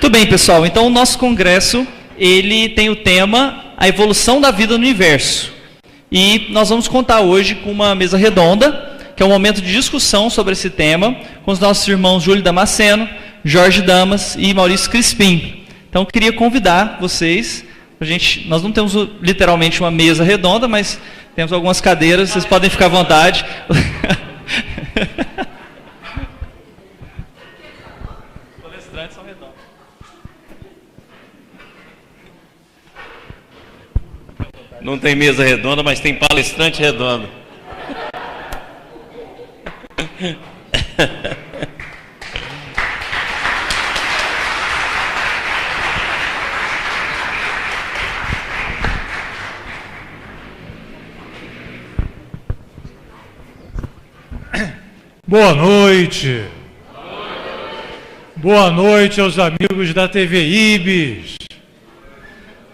Muito bem, pessoal. Então, o nosso congresso, ele tem o tema A Evolução da Vida no Universo. E nós vamos contar hoje com uma mesa redonda, que é um momento de discussão sobre esse tema, com os nossos irmãos Júlio Damasceno, Jorge Damas e Maurício Crispim. Então, eu queria convidar vocês, nós não temos literalmente uma mesa redonda, mas temos algumas cadeiras, vocês podem ficar à vontade. Palestrantes são redondos. Não tem mesa redonda, mas tem palestrante redondo. Boa noite. Boa noite aos amigos da TV Ibis,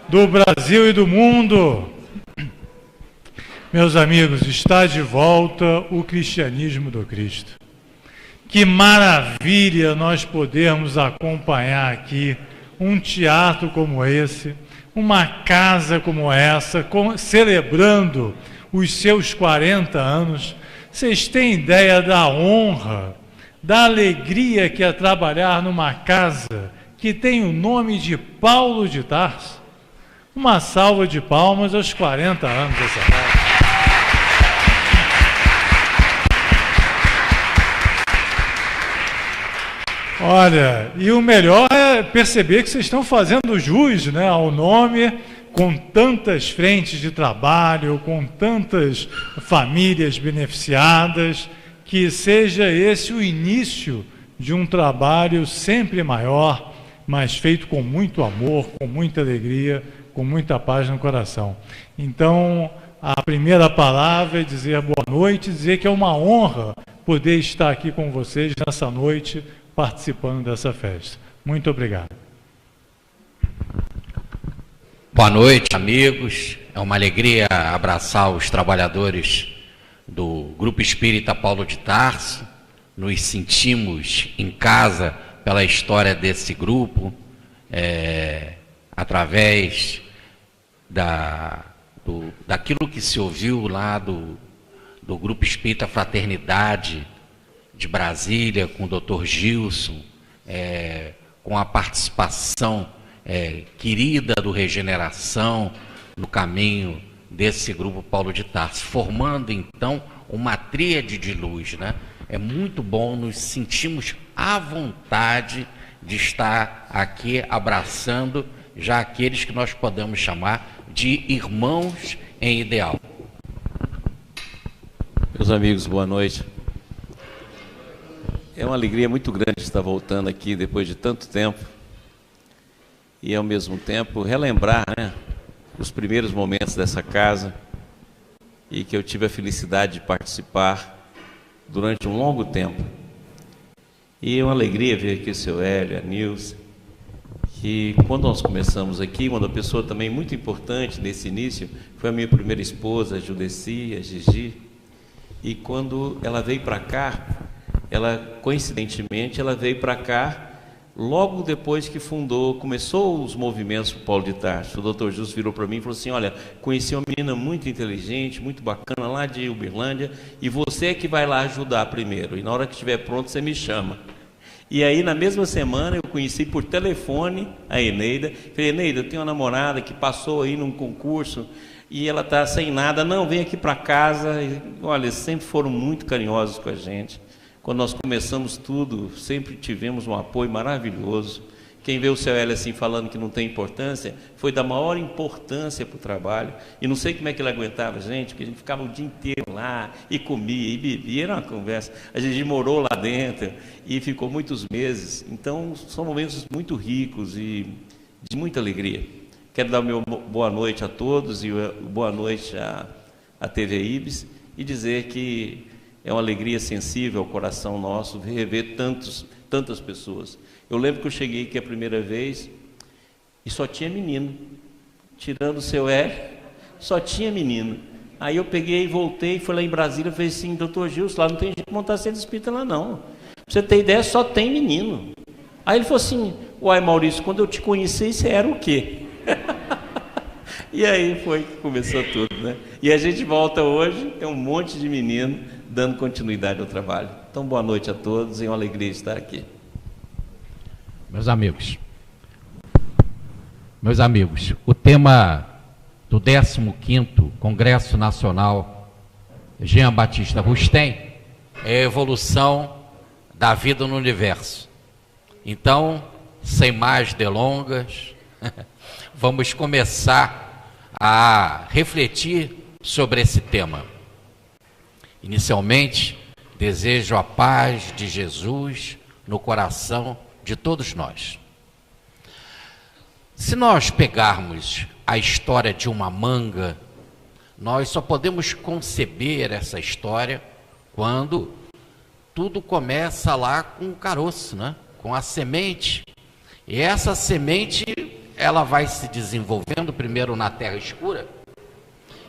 do Brasil e do mundo. Meus amigos, está de volta o cristianismo do Cristo. Que maravilha nós podermos acompanhar aqui um teatro como esse, uma casa como essa, celebrando os seus 40 anos. Vocês têm ideia da honra, da alegria que é trabalhar numa casa que tem o nome de Paulo de Tarso? Uma salva de palmas aos 40 anos dessa casa. Olha, e o melhor é perceber que vocês estão fazendo jus, né, ao nome, com tantas frentes de trabalho, com tantas famílias beneficiadas, que seja esse o início de um trabalho sempre maior, mas feito com muito amor, com muita alegria, com muita paz no coração. Então, a primeira palavra é dizer boa noite, dizer que é uma honra poder estar aqui com vocês nessa noite, participando dessa festa. Muito obrigado. Boa noite, amigos. É uma alegria abraçar os trabalhadores do Grupo Espírita Paulo de Tarso. Nos sentimos em casa pela história desse grupo, através daquilo que se ouviu lá do Grupo Espírita Fraternidade de Brasília, com o Dr. Gilson, com a participação querida do Regeneração no caminho desse grupo Paulo de Tarso, formando então uma tríade de luz, né? É muito bom, nos sentimos à vontade de estar aqui abraçando já aqueles que nós podemos chamar de irmãos em ideal. Meus amigos, boa noite. É uma alegria muito grande estar voltando aqui depois de tanto tempo e, ao mesmo tempo, relembrar, né, os primeiros momentos dessa casa e que eu tive a felicidade de participar durante um longo tempo. E é uma alegria ver aqui o seu Hélio, a Nilce, que quando nós começamos aqui, uma pessoa também muito importante nesse início foi a minha primeira esposa, a Judeci, a Gigi, e quando ela veio para cá, coincidentemente, ela veio para cá logo depois que começou os movimentos do Paulo de Tarso. O Dr. Justo virou para mim e falou assim: olha, conheci uma menina muito inteligente, muito bacana, lá de Uberlândia, e você é que vai lá ajudar primeiro, e na hora que estiver pronto você me chama. E aí, na mesma semana, eu conheci por telefone a Eneida. Falei: Eneida, eu tenho uma namorada que passou aí num concurso e ela está sem nada, não, vem aqui para casa. E, olha, sempre foram muito carinhosos com a gente. Quando nós começamos tudo, sempre tivemos um apoio maravilhoso. Quem vê o seu Hélio assim falando que não tem importância, foi da maior importância para o trabalho. E não sei como é que ele aguentava a gente, porque a gente ficava o dia inteiro lá, e comia, e bebia, era uma conversa. A gente morou lá dentro e ficou muitos meses. Então, são momentos muito ricos e de muita alegria. Quero dar o meu boa noite a todos e boa noite à TV Ibis e dizer que é uma alegria sensível ao coração nosso rever tantas pessoas. Eu lembro que eu cheguei aqui a primeira vez e só tinha menino. Tirando o seu Hélio, só tinha menino. Aí eu peguei, voltei, fui lá em Brasília e falei assim: doutor Gilson, lá não tem jeito de montar centro espírita lá não. Pra você ter ideia, só tem menino. Aí ele falou assim: uai, Maurício, quando eu te conheci, você era o quê? E aí foi que começou tudo, né? E a gente volta hoje, tem um monte de menino dando continuidade ao trabalho. Então, boa noite a todos, é uma alegria estar aqui. Meus amigos, o tema do 15º Congresso Nacional Jean Batista Rustem é a evolução da vida no universo. Então, sem mais delongas, vamos começar a refletir sobre esse tema. Inicialmente, desejo a paz de Jesus no coração de todos nós. Se nós pegarmos a história de uma manga, nós só podemos conceber essa história quando tudo começa lá com o caroço, né? Com a semente. E essa semente, ela vai se desenvolvendo primeiro na terra escura,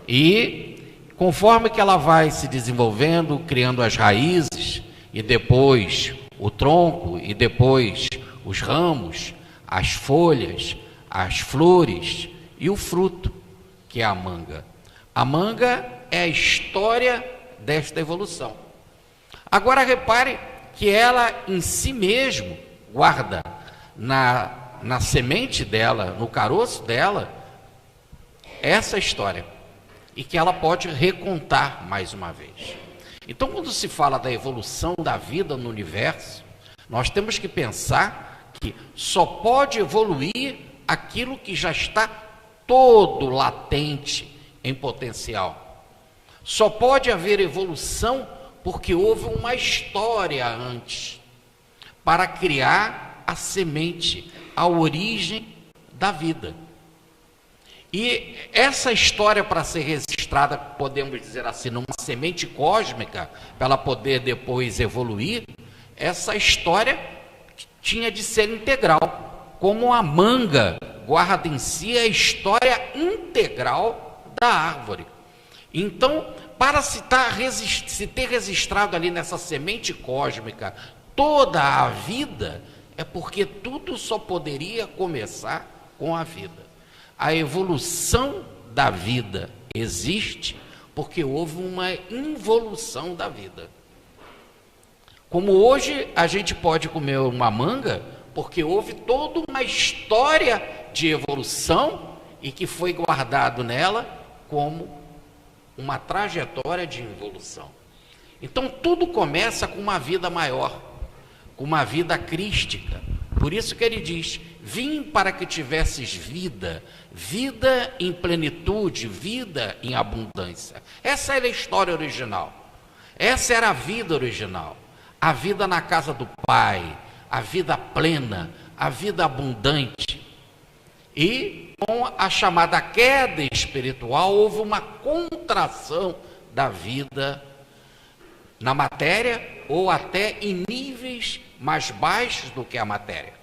e conforme que ela vai se desenvolvendo, criando as raízes, e depois o tronco, e depois os ramos, as folhas, as flores e o fruto, que é a manga. A manga é a história desta evolução. Agora repare que ela em si mesmo guarda na semente dela, no caroço dela, essa história, e que ela pode recontar mais uma vez. Então, quando se fala da evolução da vida no universo, nós temos que pensar que só pode evoluir aquilo que já está todo latente em potencial. Só pode haver evolução porque houve uma história antes para criar a semente, a origem da vida. E essa história, para ser registrada, podemos dizer assim, numa semente cósmica, para ela poder depois evoluir, essa história tinha de ser integral, como a manga guarda em si a história integral da árvore. Então, para se ter registrado ali nessa semente cósmica toda a vida, é porque tudo só poderia começar com a vida. A evolução da vida existe porque houve uma involução da vida. Como hoje a gente pode comer uma manga, porque houve toda uma história de evolução e que foi guardado nela como uma trajetória de evolução. Então tudo começa com uma vida maior, com uma vida crística. Por isso que ele diz: vim para que tivesses vida, vida em plenitude, vida em abundância. Essa era a história original, essa era a vida original, a vida na casa do Pai, a vida plena, a vida abundante. E com a chamada queda espiritual, houve uma contração da vida na matéria, ou até em níveis mais baixos do que a matéria.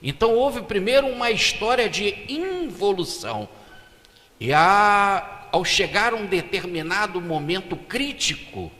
Então houve primeiro uma história de involução, e ao chegar a um determinado momento crítico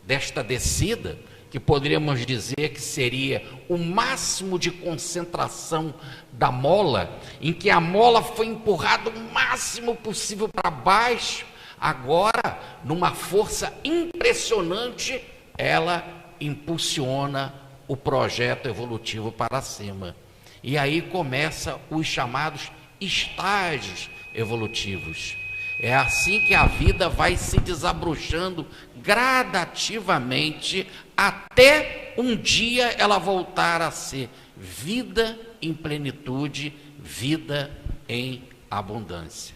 desta descida, que poderíamos dizer que seria o máximo de concentração da mola, em que a mola foi empurrada o máximo possível para baixo, agora, numa força impressionante, ela impulsiona o projeto evolutivo para cima. E aí começa os chamados estágios evolutivos. É assim que a vida vai se desabrochando gradativamente, até um dia ela voltar a ser vida em plenitude, vida em abundância.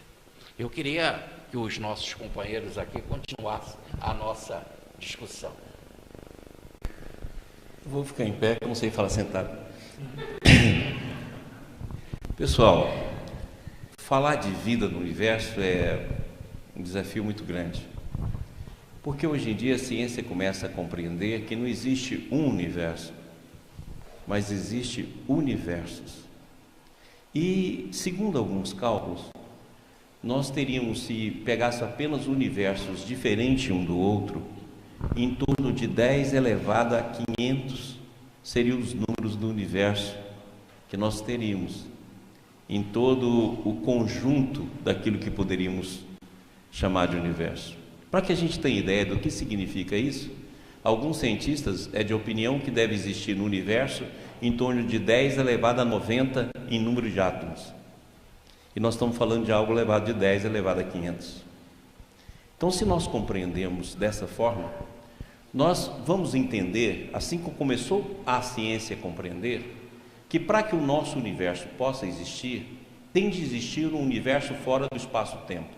Eu queria que os nossos companheiros aqui continuassem a nossa discussão. Vou ficar em pé, não sei falar sentado. Pessoal, falar de vida no universo é um desafio muito grande, porque hoje em dia a ciência começa a compreender que não existe um universo, mas existe universos. E, segundo alguns cálculos, nós teríamos, se pegasse apenas universos diferentes um do outro, em torno de 10 elevado a 500 seriam os números números do universo que nós teríamos em todo o conjunto daquilo que poderíamos chamar de universo. Para que a gente tenha ideia do que significa isso, alguns cientistas é de opinião que deve existir no universo em torno de 10 elevado a 90 em número de átomos. E nós estamos falando de algo elevado de 10 elevado a 500. Então, se nós compreendemos dessa forma, nós vamos entender, assim como começou a ciência a compreender, que para que o nosso universo possa existir, tem de existir um universo fora do espaço-tempo.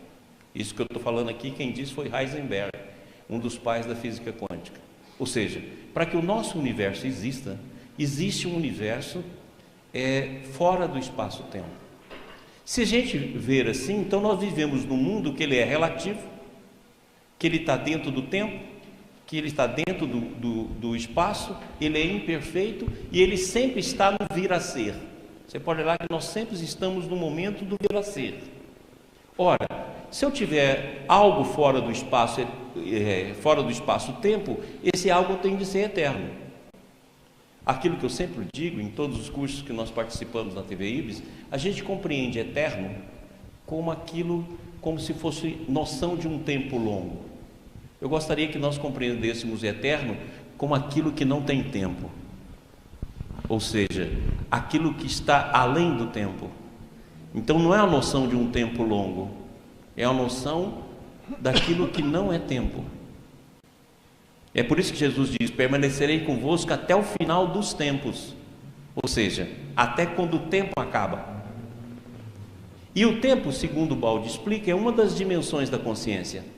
Isso que eu estou falando aqui, quem disse foi Heisenberg, um dos pais da física quântica. Ou seja, para que o nosso universo exista, existe um universo fora do espaço-tempo. Se a gente ver assim, então nós vivemos num mundo que ele é relativo, que ele está dentro do tempo, que ele está dentro do espaço, ele é imperfeito e ele sempre está no vir a ser. Você pode olhar que nós sempre estamos no momento do vir a ser. Ora, se eu tiver algo fora do espaço-tempo, esse algo tem de ser eterno. Aquilo que eu sempre digo em todos os cursos que nós participamos na TV Ibis, a gente compreende eterno como se fosse noção de um tempo longo. Eu gostaria que nós compreendêssemos eterno como aquilo que não tem tempo, ou seja, aquilo que está além do tempo. Então não é a noção de um tempo longo, é a noção daquilo que não é tempo. É por isso que Jesus diz: permanecerei convosco até o final dos tempos, ou seja, até quando o tempo acaba. E o tempo, segundo o Baldi explica, é uma das dimensões da consciência.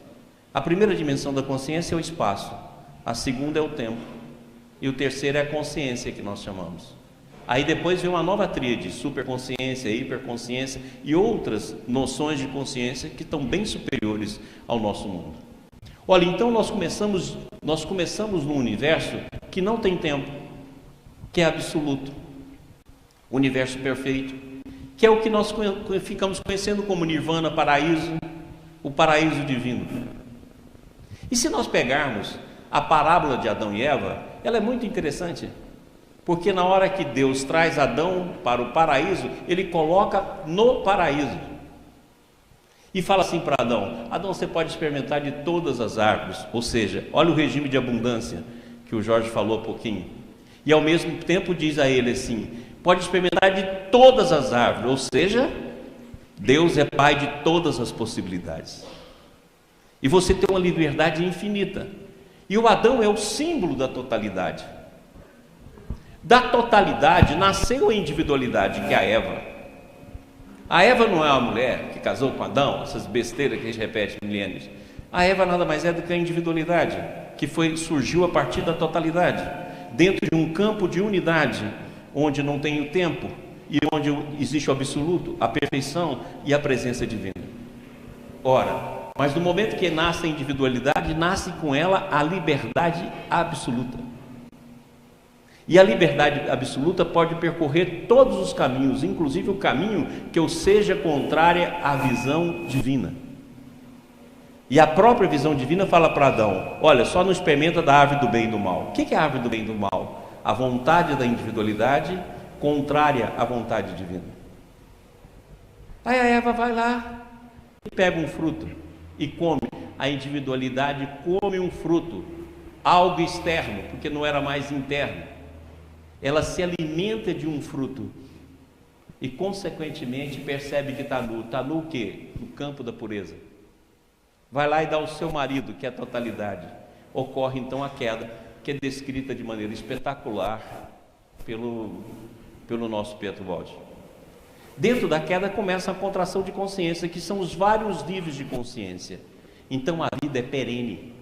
A primeira dimensão da consciência é o espaço, a segunda é o tempo, e o terceiro é a consciência, que nós chamamos. Aí depois vem uma nova tríade: superconsciência, hiperconsciência e outras noções de consciência que estão bem superiores ao nosso mundo. Olha, então nós começamos num universo que não tem tempo, que é absoluto, o universo perfeito, que é o que nós ficamos conhecendo como nirvana, paraíso, o paraíso divino. E se nós pegarmos a parábola de Adão e Eva, ela é muito interessante, porque na hora que Deus traz Adão para o paraíso, ele coloca no paraíso e fala assim para Adão: Adão, você pode experimentar de todas as árvores. Ou seja, olha o regime de abundância que o Jorge falou há pouquinho, e ao mesmo tempo diz a ele assim: pode experimentar de todas as árvores. Ou seja, Deus é pai de todas as possibilidades, e você tem uma liberdade infinita. E o Adão é o símbolo da totalidade. Da totalidade nasceu a individualidade, que é a Eva. A Eva não é uma mulher que casou com Adão, essas besteiras que a gente repete milênios. A Eva nada mais é do que a individualidade, que surgiu a partir da totalidade, dentro de um campo de unidade, onde não tem o tempo e onde existe o absoluto, a perfeição e a presença divina. Ora, mas no momento que nasce a individualidade, nasce com ela a liberdade absoluta. E a liberdade absoluta pode percorrer todos os caminhos, inclusive o caminho que eu seja contrária à visão divina. E a própria visão divina fala para Adão: olha, só não experimenta da árvore do bem e do mal. O que é a árvore do bem e do mal? A vontade da individualidade contrária à vontade divina. Aí a Eva vai lá e pega um fruto e come. A individualidade come um fruto, algo externo, porque não era mais interno. Ela se alimenta de um fruto e consequentemente percebe que está nu. Está nu o quê? No campo da pureza. Vai lá e dá ao seu marido, que é a totalidade. Ocorre então a queda, que é descrita de maneira espetacular pelo nosso Pietro Baldi. Dentro da queda começa a contração de consciência, que são os vários níveis de consciência. Então a vida é perene,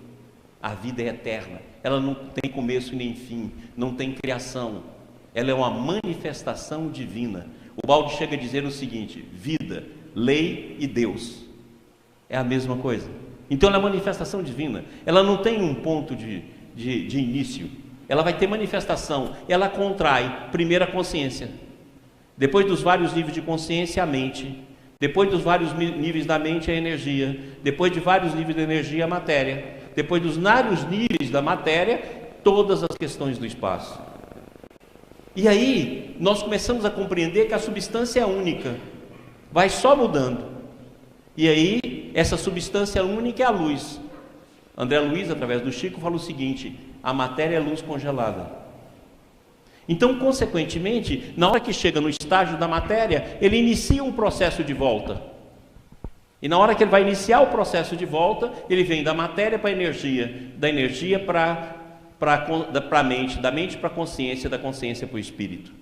a vida é eterna, ela não tem começo nem fim, não tem criação, ela é uma manifestação divina. O Baldi chega a dizer o seguinte: vida, lei e Deus é a mesma coisa. Então ela é manifestação divina, ela não tem um ponto de início, ela vai ter manifestação, ela contrai primeiro a consciência, depois dos vários níveis de consciência a mente, depois dos vários níveis da mente a energia, depois de vários níveis de energia a matéria, depois dos vários níveis da matéria, todas as questões do espaço. E aí, nós começamos a compreender que a substância é única, vai só mudando. E aí, essa substância única é a luz. André Luiz, através do Chico, fala o seguinte: a matéria é luz congelada. Então, consequentemente, na hora que chega no estágio da matéria, ele inicia um processo de volta. E na hora que ele vai iniciar o processo de volta, ele vem da matéria para a energia, da energia para a mente, da mente para a consciência, da consciência para o espírito.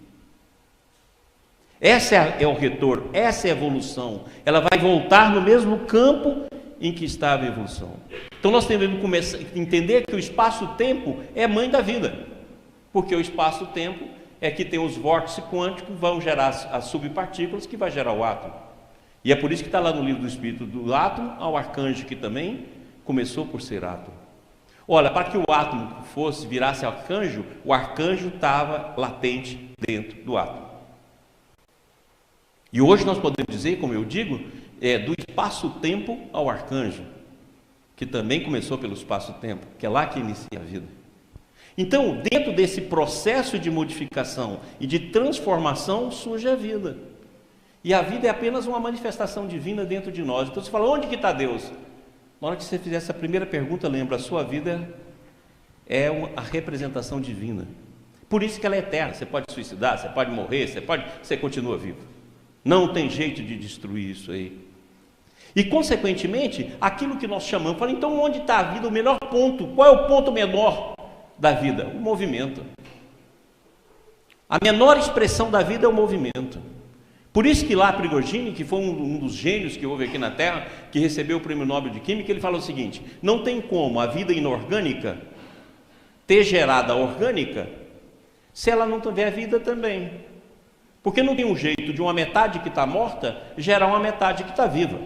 Essa é o retorno, essa é a evolução. Ela vai voltar no mesmo campo em que estava a evolução. Então nós temos que começar a entender que o espaço-tempo é mãe da vida, porque o espaço-tempo é que tem os vórtices quânticos que vão gerar as subpartículas que vai gerar o átomo. E é por isso que está lá no livro do Espírito, do átomo ao arcanjo, que também começou por ser átomo. Olha, para que o átomo virasse arcanjo, o arcanjo estava latente dentro do átomo. E hoje nós podemos dizer, como eu digo, do espaço-tempo ao arcanjo, que também começou pelo espaço-tempo, que é lá que inicia a vida. Então, dentro desse processo de modificação e de transformação, surge a vida. E a vida é apenas uma manifestação divina dentro de nós. Então você fala, onde que está Deus? Na hora que você fizer essa primeira pergunta, lembra, a sua vida é a representação divina. Por isso que ela é eterna. Você pode suicidar, você pode morrer, você continua vivo. Não tem jeito de destruir isso aí. E consequentemente, aquilo que nós chamamos, fala, então onde está a vida? O melhor ponto, qual é o ponto menor da vida? O movimento. A menor expressão da vida é o movimento. Por isso que lá Prigogine, que foi um dos gênios que houve aqui na Terra, que recebeu o Prêmio Nobel de Química, ele fala o seguinte: não tem como a vida inorgânica ter gerado a orgânica se ela não tiver vida também. Porque não tem um jeito de uma metade que está morta gerar uma metade que está viva.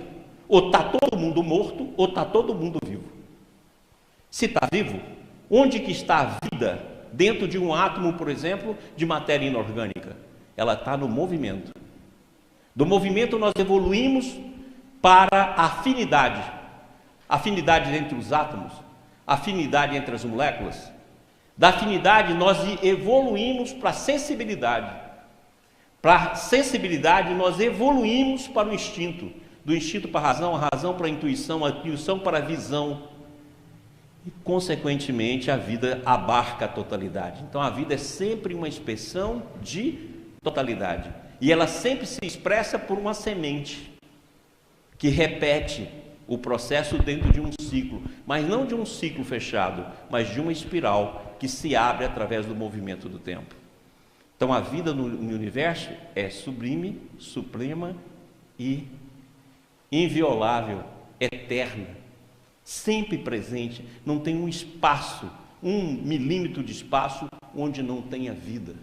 Ou está todo mundo morto, ou está todo mundo vivo. Se está vivo, onde que está a vida dentro de um átomo, por exemplo, de matéria inorgânica? Ela está no movimento. Do movimento nós evoluímos para a afinidade. Afinidade entre os átomos, afinidade entre as moléculas. Da afinidade nós evoluímos para a sensibilidade. Para a sensibilidade nós evoluímos para o instinto. Do instinto para a razão para a intuição para a visão. E consequentemente a vida abarca a totalidade. Então a vida é sempre uma expressão de totalidade. E ela sempre se expressa por uma semente que repete o processo dentro de um ciclo, mas não de um ciclo fechado, mas de uma espiral que se abre através do movimento do tempo. Então a vida no universo é sublime, suprema e inviolável, eterna, sempre presente. Não tem um espaço, 1 milímetro de espaço onde não tenha vida.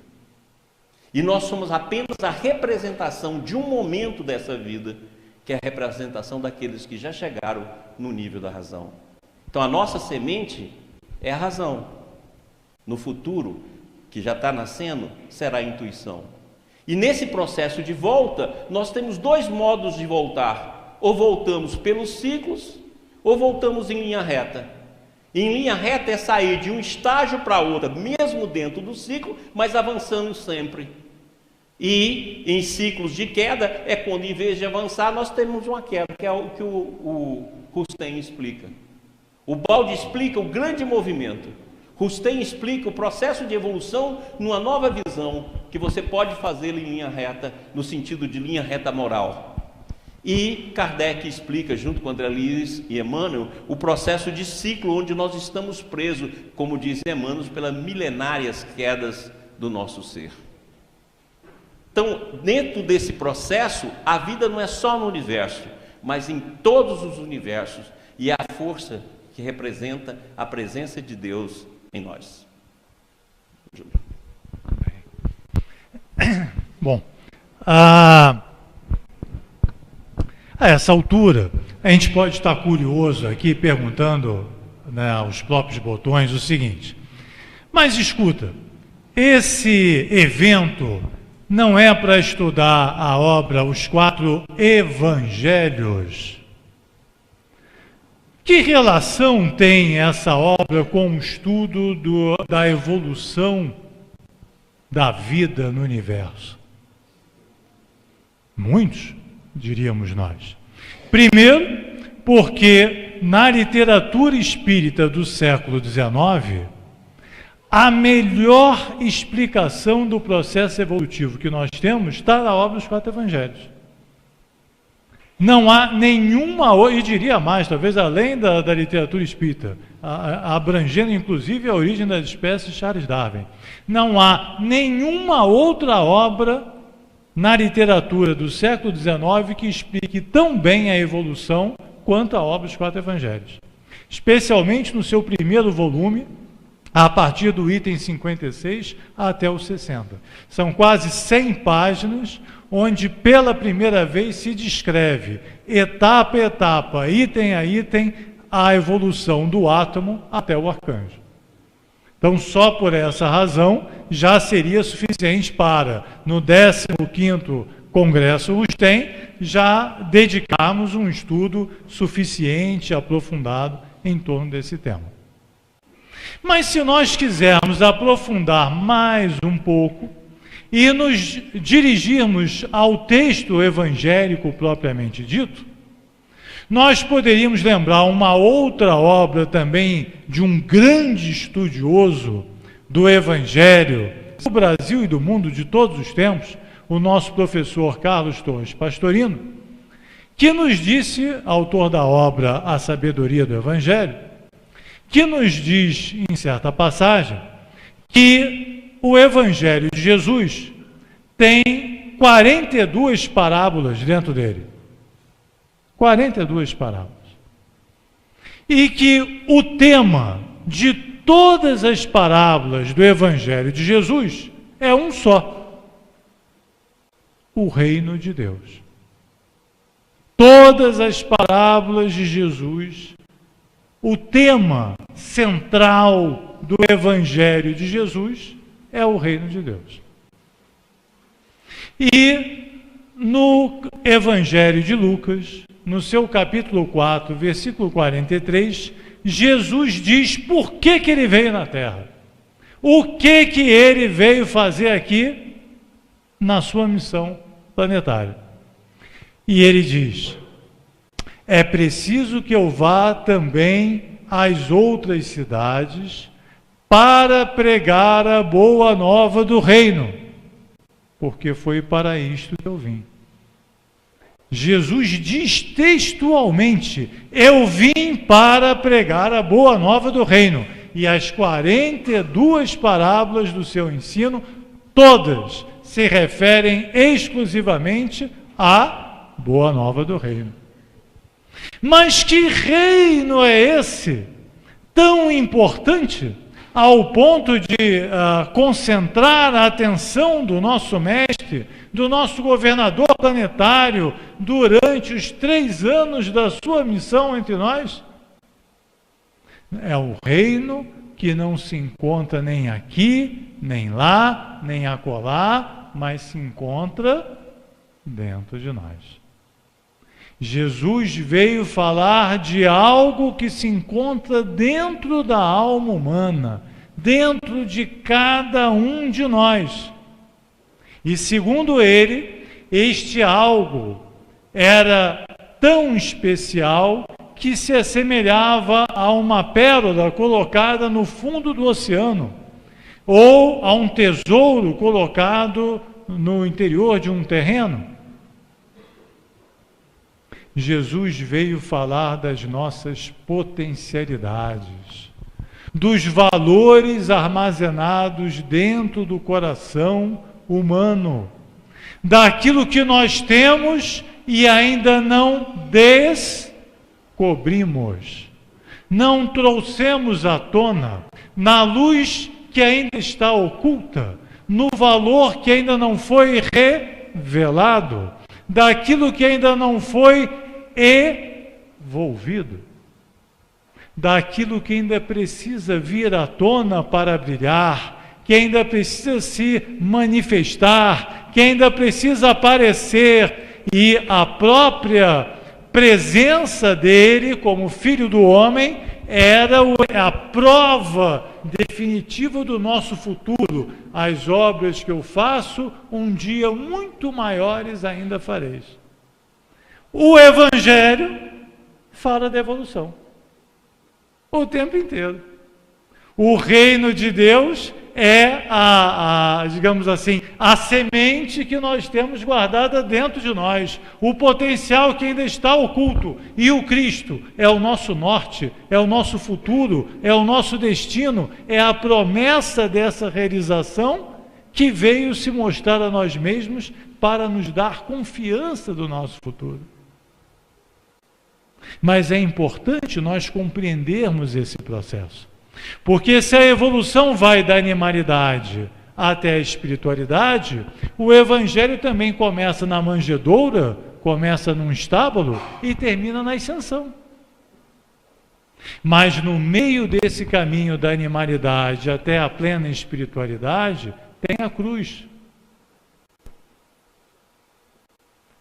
E nós somos apenas a representação de um momento dessa vida, que é a representação daqueles que já chegaram no nível da razão. Então a nossa semente é a razão. No futuro, que já está nascendo, será a intuição. E nesse processo de volta, nós temos 2 modos de voltar. Ou voltamos pelos ciclos, ou voltamos em linha reta. Em linha reta é sair de um estágio para outro, mesmo dentro do ciclo, mas avançando sempre. E em ciclos de queda é quando, em vez de avançar, nós temos uma queda, que é o que o Rustem explica. O Balde explica o grande movimento. Rustem explica o processo de evolução numa nova visão, que você pode fazer em linha reta, no sentido de linha reta moral. E Kardec explica, junto com André Luiz e Emmanuel, o processo de ciclo onde nós estamos presos, como diz Emmanuel, pelas milenárias quedas do nosso ser. Então, dentro desse processo, a vida não é só no universo, mas em todos os universos, e é a força que representa a presença de Deus em nós. Bom, a essa altura, a gente pode estar curioso aqui, perguntando, né, aos próprios botões o seguinte: mas escuta, esse evento não é para estudar a obra Os 4 Evangelhos? Que relação tem essa obra com o estudo da evolução da vida no universo? Muitos, diríamos nós. Primeiro, porque na literatura espírita do século XIX, a melhor explicação do processo evolutivo que nós temos está na obra dos 4 Evangelhos. Não há nenhuma, e diria mais, talvez além da literatura espírita, abrangendo inclusive a origem das espécies de Charles Darwin, não há nenhuma outra obra na literatura do século XIX que explique tão bem a evolução quanto a obra dos 4 Evangelhos. Especialmente no seu primeiro volume, a partir do item 56 até o 60. São quase 100 páginas, onde pela primeira vez se descreve, etapa a etapa, item a item, a evolução do átomo até o arcanjo. Então, só por essa razão, já seria suficiente para, no 15º Congresso Rustem, já dedicarmos um estudo suficiente, aprofundado, em torno desse tema. Mas se nós quisermos aprofundar mais um pouco e nos dirigirmos ao texto evangélico propriamente dito, nós poderíamos lembrar uma outra obra também de um grande estudioso do Evangelho do Brasil e do mundo de todos os tempos, o nosso professor Carlos Torres Pastorino, que nos disse, autor da obra A Sabedoria do Evangelho, que nos diz, em certa passagem, que o Evangelho de Jesus tem 42 parábolas dentro dele. 42 parábolas. E que o tema de todas as parábolas do Evangelho de Jesus é um só: o reino de Deus. Todas as parábolas de Jesus, o tema central do Evangelho de Jesus é o reino de Deus. E no Evangelho de Lucas, no seu capítulo 4, versículo 43, Jesus diz por que ele veio na Terra. O que ele veio fazer aqui na sua missão planetária. E ele diz: é preciso que eu vá também às outras cidades para pregar a boa nova do reino, porque foi para isto que eu vim. Jesus diz textualmente: eu vim para pregar a boa nova do reino. E as 42 parábolas do seu ensino, todas se referem exclusivamente à boa nova do reino. Mas que reino é esse tão importante ao ponto de concentrar a atenção do nosso mestre, do nosso governador planetário, durante os 3 anos da sua missão entre nós? É o reino que não se encontra nem aqui, nem lá, nem acolá, mas se encontra dentro de nós. Jesus veio falar de algo que se encontra dentro da alma humana, dentro de cada um de nós. E segundo ele, este algo era tão especial que se assemelhava a uma pérola colocada no fundo do oceano, ou a um tesouro colocado no interior de um terreno. Jesus veio falar das nossas potencialidades, dos valores armazenados dentro do coração humano, daquilo que nós temos e ainda não descobrimos, não trouxemos à tona, na luz que ainda está oculta, no valor que ainda não foi revelado, daquilo que ainda não foi envolvido, daquilo que ainda precisa vir à tona para brilhar, que ainda precisa se manifestar, que ainda precisa aparecer, e a própria presença dele como Filho do Homem era a prova definitiva do nosso futuro. As obras que eu faço, um dia muito maiores ainda fareis. O Evangelho fala da evolução o tempo inteiro. O reino de Deus é digamos assim, a semente que nós temos guardada dentro de nós, o potencial que ainda está oculto. E o Cristo é o nosso norte, é o nosso futuro, é o nosso destino, é a promessa dessa realização que veio se mostrar a nós mesmos para nos dar confiança do nosso futuro. Mas é importante nós compreendermos esse processo. Porque se a evolução vai da animalidade até a espiritualidade, o Evangelho também começa na manjedoura, começa num estábulo e termina na ascensão. Mas no meio desse caminho da animalidade até a plena espiritualidade, tem a cruz.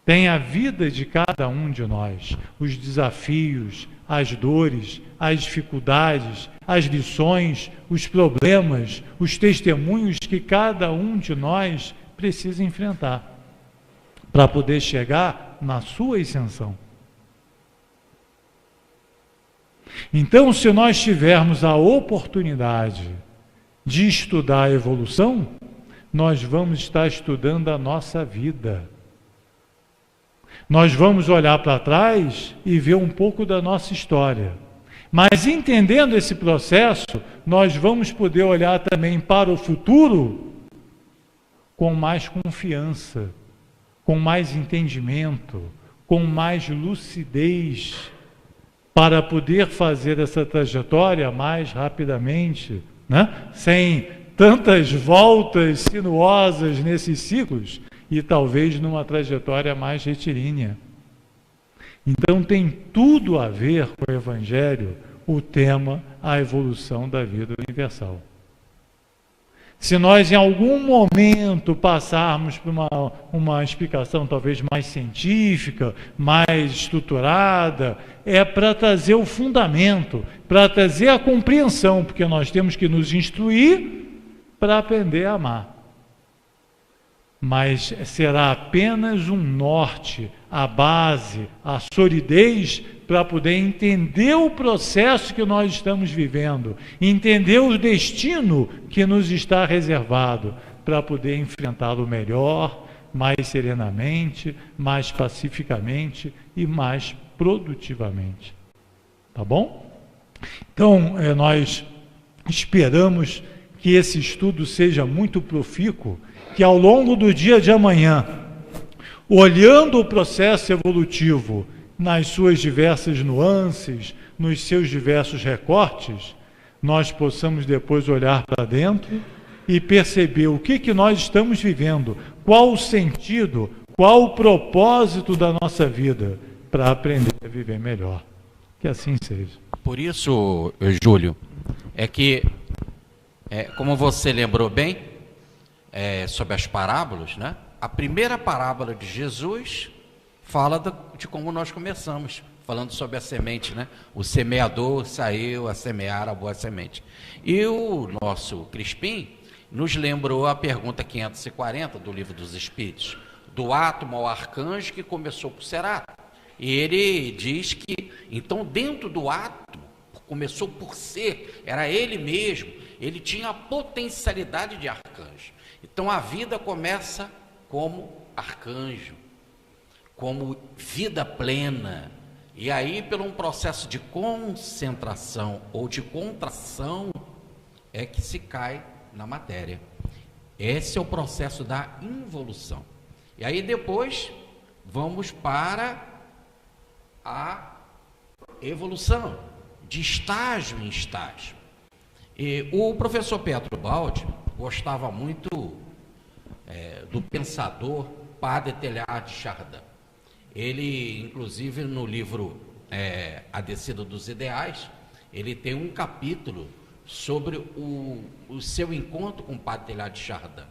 Tem a vida de cada um de nós, os desafios, as dores, as dificuldades, as lições, os problemas, os testemunhos que cada um de nós precisa enfrentar para poder chegar na sua ascensão. Então, se nós tivermos a oportunidade de estudar a evolução, nós vamos estar estudando a nossa vida. Nós vamos olhar para trás e ver um pouco da nossa história. Mas entendendo esse processo, nós vamos poder olhar também para o futuro com mais confiança, com mais entendimento, com mais lucidez, para poder fazer essa trajetória mais rapidamente, né? Sem tantas voltas sinuosas nesses ciclos, e talvez numa trajetória mais retilínea. Então tem tudo a ver com o Evangelho, o tema, a evolução da vida universal. Se nós em algum momento passarmos por uma explicação talvez mais científica, mais estruturada, é para trazer o fundamento, para trazer a compreensão, porque nós temos que nos instruir para aprender a amar. Mas será apenas um norte, a base, a solidez para poder entender o processo que nós estamos vivendo, entender o destino que nos está reservado, para poder enfrentá-lo melhor, mais serenamente, mais pacificamente e mais produtivamente. Tá bom? Então, nós esperamos que esse estudo seja muito profícuo, que ao longo do dia de amanhã, olhando o processo evolutivo nas suas diversas nuances, nos seus diversos recortes, nós possamos depois olhar para dentro e perceber o que nós estamos vivendo, qual o sentido, qual o propósito da nossa vida, para aprender a viver melhor. Que assim seja. Por isso, Júlio, é que, como você lembrou bem, sobre as parábolas, né? A primeira parábola de Jesus fala de como nós começamos, falando sobre a semente, né? O semeador saiu a semear a boa semente. E o nosso Crispim nos lembrou a pergunta 540 do Livro dos Espíritos, do átomo ao arcanjo que começou por ser átomo. E ele diz que, então, dentro do átomo, começou por ser, era ele mesmo, ele tinha a potencialidade de arcanjo. Então a vida começa como arcanjo, como vida plena, e aí pelo um processo de concentração ou de contração é que se cai na matéria. Esse é o processo da involução. E aí depois vamos para a evolução, de estágio em estágio. E o professor Pietro Baldi gostava muito do pensador Padre Teilhard de Chardin. Ele, inclusive, no livro A Descida dos Ideais, ele tem um capítulo sobre o seu encontro com o Padre Teilhard de Chardin.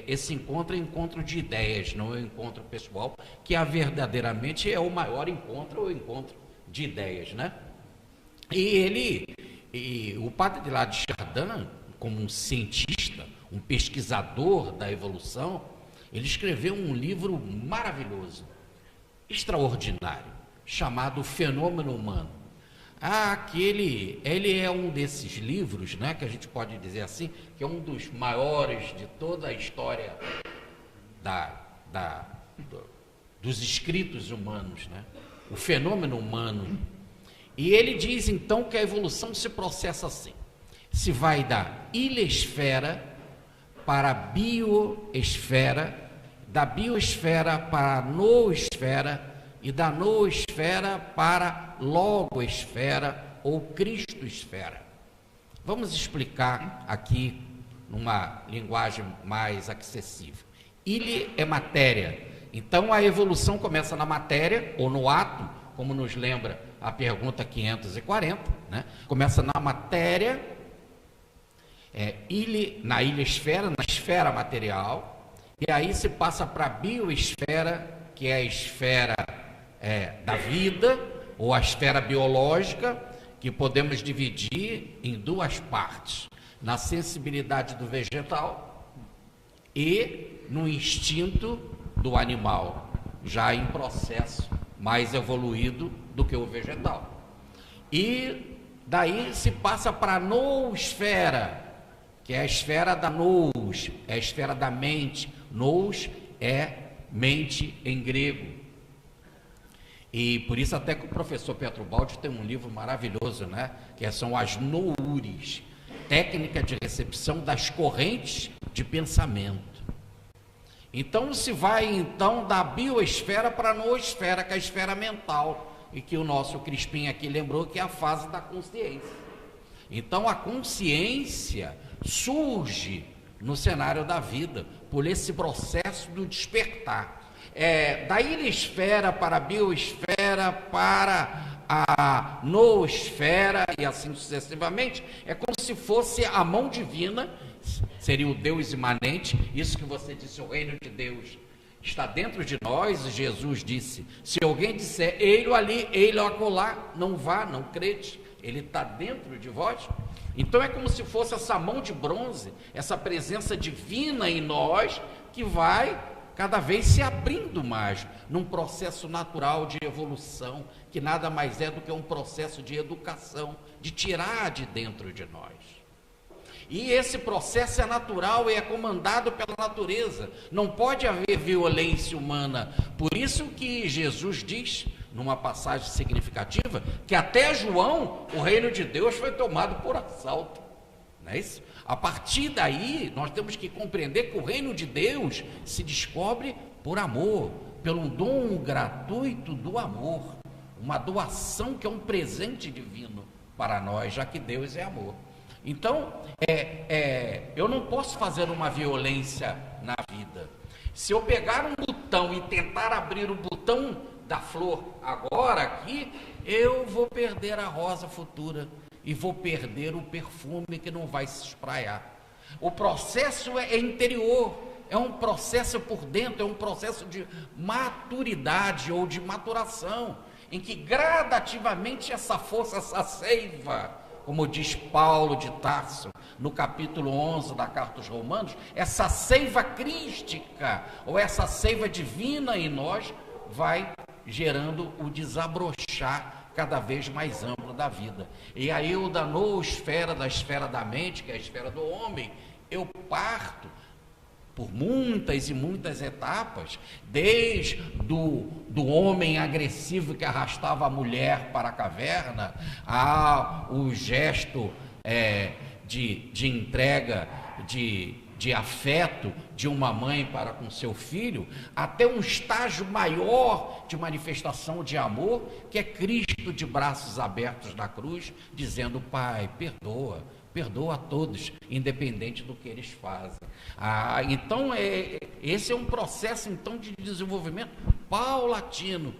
Esse encontro é encontro de ideias, não é um encontro pessoal, que verdadeiramente é o maior encontro, o encontro de ideias, né? E o padre de lá de Chardin, como um cientista, um pesquisador da evolução, ele escreveu um livro maravilhoso, extraordinário, chamado Fenômeno Humano. Ele é um desses livros, né, que a gente pode dizer assim, que é um dos maiores de toda a história dos escritos humanos, né? O Fenômeno Humano. E ele diz então que a evolução se processa assim: se vai da ilesfera para a bioesfera, da biosfera para a noosfera e da noosfera para logoesfera ou cristosfera. Vamos explicar aqui numa linguagem mais acessível. Ile é matéria, então a evolução começa na matéria ou no átomo, como nos lembra a pergunta 540, né? Começa na matéria, na ilesfera, na esfera material, e aí se passa para a bioesfera, que é a esfera da vida, ou a esfera biológica, que podemos dividir em duas partes: na sensibilidade do vegetal e no instinto do animal, já em processo mais evoluído do que o vegetal. E daí se passa para a noosfera, que é a esfera da nous, é a esfera da mente. Nous é mente em grego. E por isso até que o professor Pietro Baldi tem um livro maravilhoso, né? Que são as noures, técnica de recepção das correntes de pensamento. Então se vai então da bioesfera para a noosfera, que é a esfera mental, e que o nosso Crispim aqui lembrou que é a fase da consciência. Então a consciência surge no cenário da vida por esse processo do despertar. Da ilesfera para a biosfera, para a noosfera e assim sucessivamente, é como se fosse a mão divina, seria o Deus imanente. Isso que você disse, o reino de Deus está dentro de nós. Jesus disse: se alguém disser ei-lo ali, ei-lo acolá, não vá, não crede, ele está dentro de vós. Então é como se fosse essa mão de bronze, essa presença divina em nós, que vai cada vez se abrindo mais num processo natural de evolução, que nada mais é do que um processo de educação, de tirar de dentro de nós. E esse processo é natural e é comandado pela natureza. Não pode haver violência humana. Por isso que Jesus diz, numa passagem significativa, que até João, o reino de Deus foi tomado por assalto. Não é isso? A partir daí, nós temos que compreender que o reino de Deus se descobre por amor, pelo dom gratuito do amor, uma doação que é um presente divino para nós, já que Deus é amor. Então, eu não posso fazer uma violência na vida. Se eu pegar um botão e tentar abrir o botão da flor agora aqui, eu vou perder a rosa futura e vou perder o perfume que não vai se espraiar. O processo é interior, é um processo por dentro, é um processo de maturidade ou de maturação, em que gradativamente essa força, essa seiva, como diz Paulo de Tarso, no capítulo 11 da Carta aos Romanos, essa seiva crística, ou essa seiva divina em nós, vai gerando o desabrochar cada vez mais amplo da vida. E aí eu da noosfera, da esfera da mente, que é a esfera do homem, eu parto por muitas e muitas etapas, desde do homem agressivo que arrastava a mulher para a caverna, o gesto de entrega, de afeto de uma mãe para com seu filho, até um estágio maior de manifestação de amor, que é Cristo de braços abertos na cruz, dizendo: Pai, perdoa a todos, independente do que eles fazem. Então, esse é um processo então de desenvolvimento paulatino,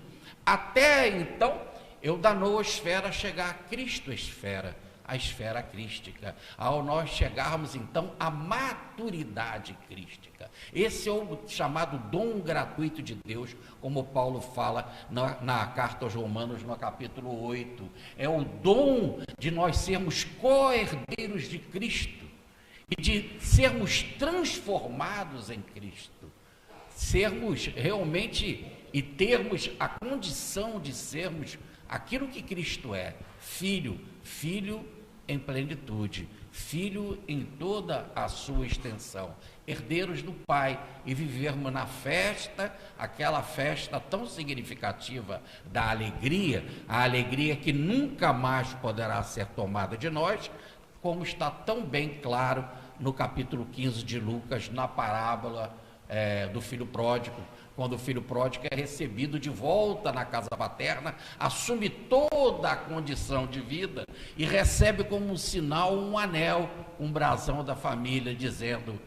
até então eu da noosfera chegar à cristosfera, a esfera crística, ao nós chegarmos então à maturidade crística. Esse é o chamado dom gratuito de Deus, como Paulo fala na carta aos Romanos, no capítulo 8. É o dom de nós sermos co-herdeiros de Cristo e de sermos transformados em Cristo, sermos realmente e termos a condição de sermos aquilo que Cristo é, filho em plenitude, filho em toda a sua extensão, herdeiros do Pai, e vivermos na festa, aquela festa tão significativa da alegria, a alegria que nunca mais poderá ser tomada de nós, como está tão bem claro no capítulo 15 de Lucas, na parábola do filho pródigo, quando o filho pródigo é recebido de volta na casa paterna, assume toda a condição de vida e recebe como um sinal um anel, um brasão da família, dizendo: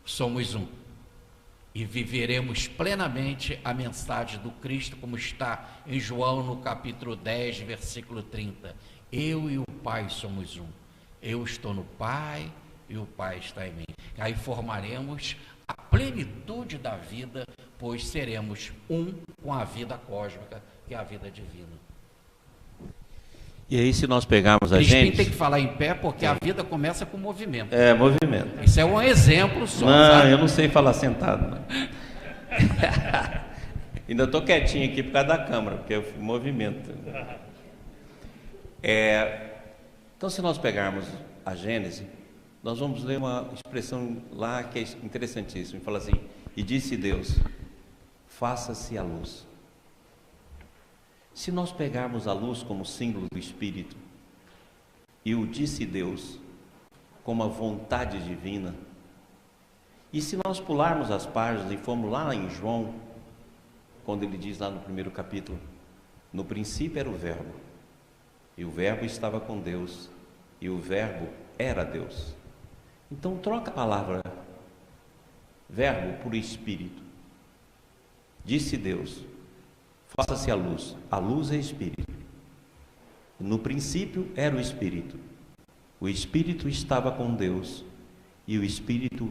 somos um, e viveremos plenamente a mensagem do Cristo, como está em João no capítulo 10, versículo 30. Eu e o Pai somos um. Eu estou no Pai e o Pai está em mim. Aí formaremos a plenitude da vida, pois seremos um com a vida cósmica, que é a vida divina. E aí, se nós pegarmos a Crispim gente... tem que falar em pé, porque a vida começa com movimento. É, movimento. Isso é um exemplo só. Não, sabe? eu não sei falar sentado. Não. Ainda estou quietinho aqui por causa da câmera, porque é movimento. Então, se nós pegarmos a Gênesis, nós vamos ler uma expressão lá que é interessantíssima. Fala assim: e disse Deus, faça-se a luz. Se nós pegarmos a luz como símbolo do Espírito, e o disse Deus como a vontade divina, e se nós pularmos as páginas e formos lá em João, quando ele diz lá no primeiro capítulo: no princípio era o Verbo, e o Verbo estava com Deus, e o Verbo era Deus. Então troca a palavra Verbo por Espírito. Disse Deus, faça-se a luz é Espírito. No princípio era o Espírito estava com Deus, e o Espírito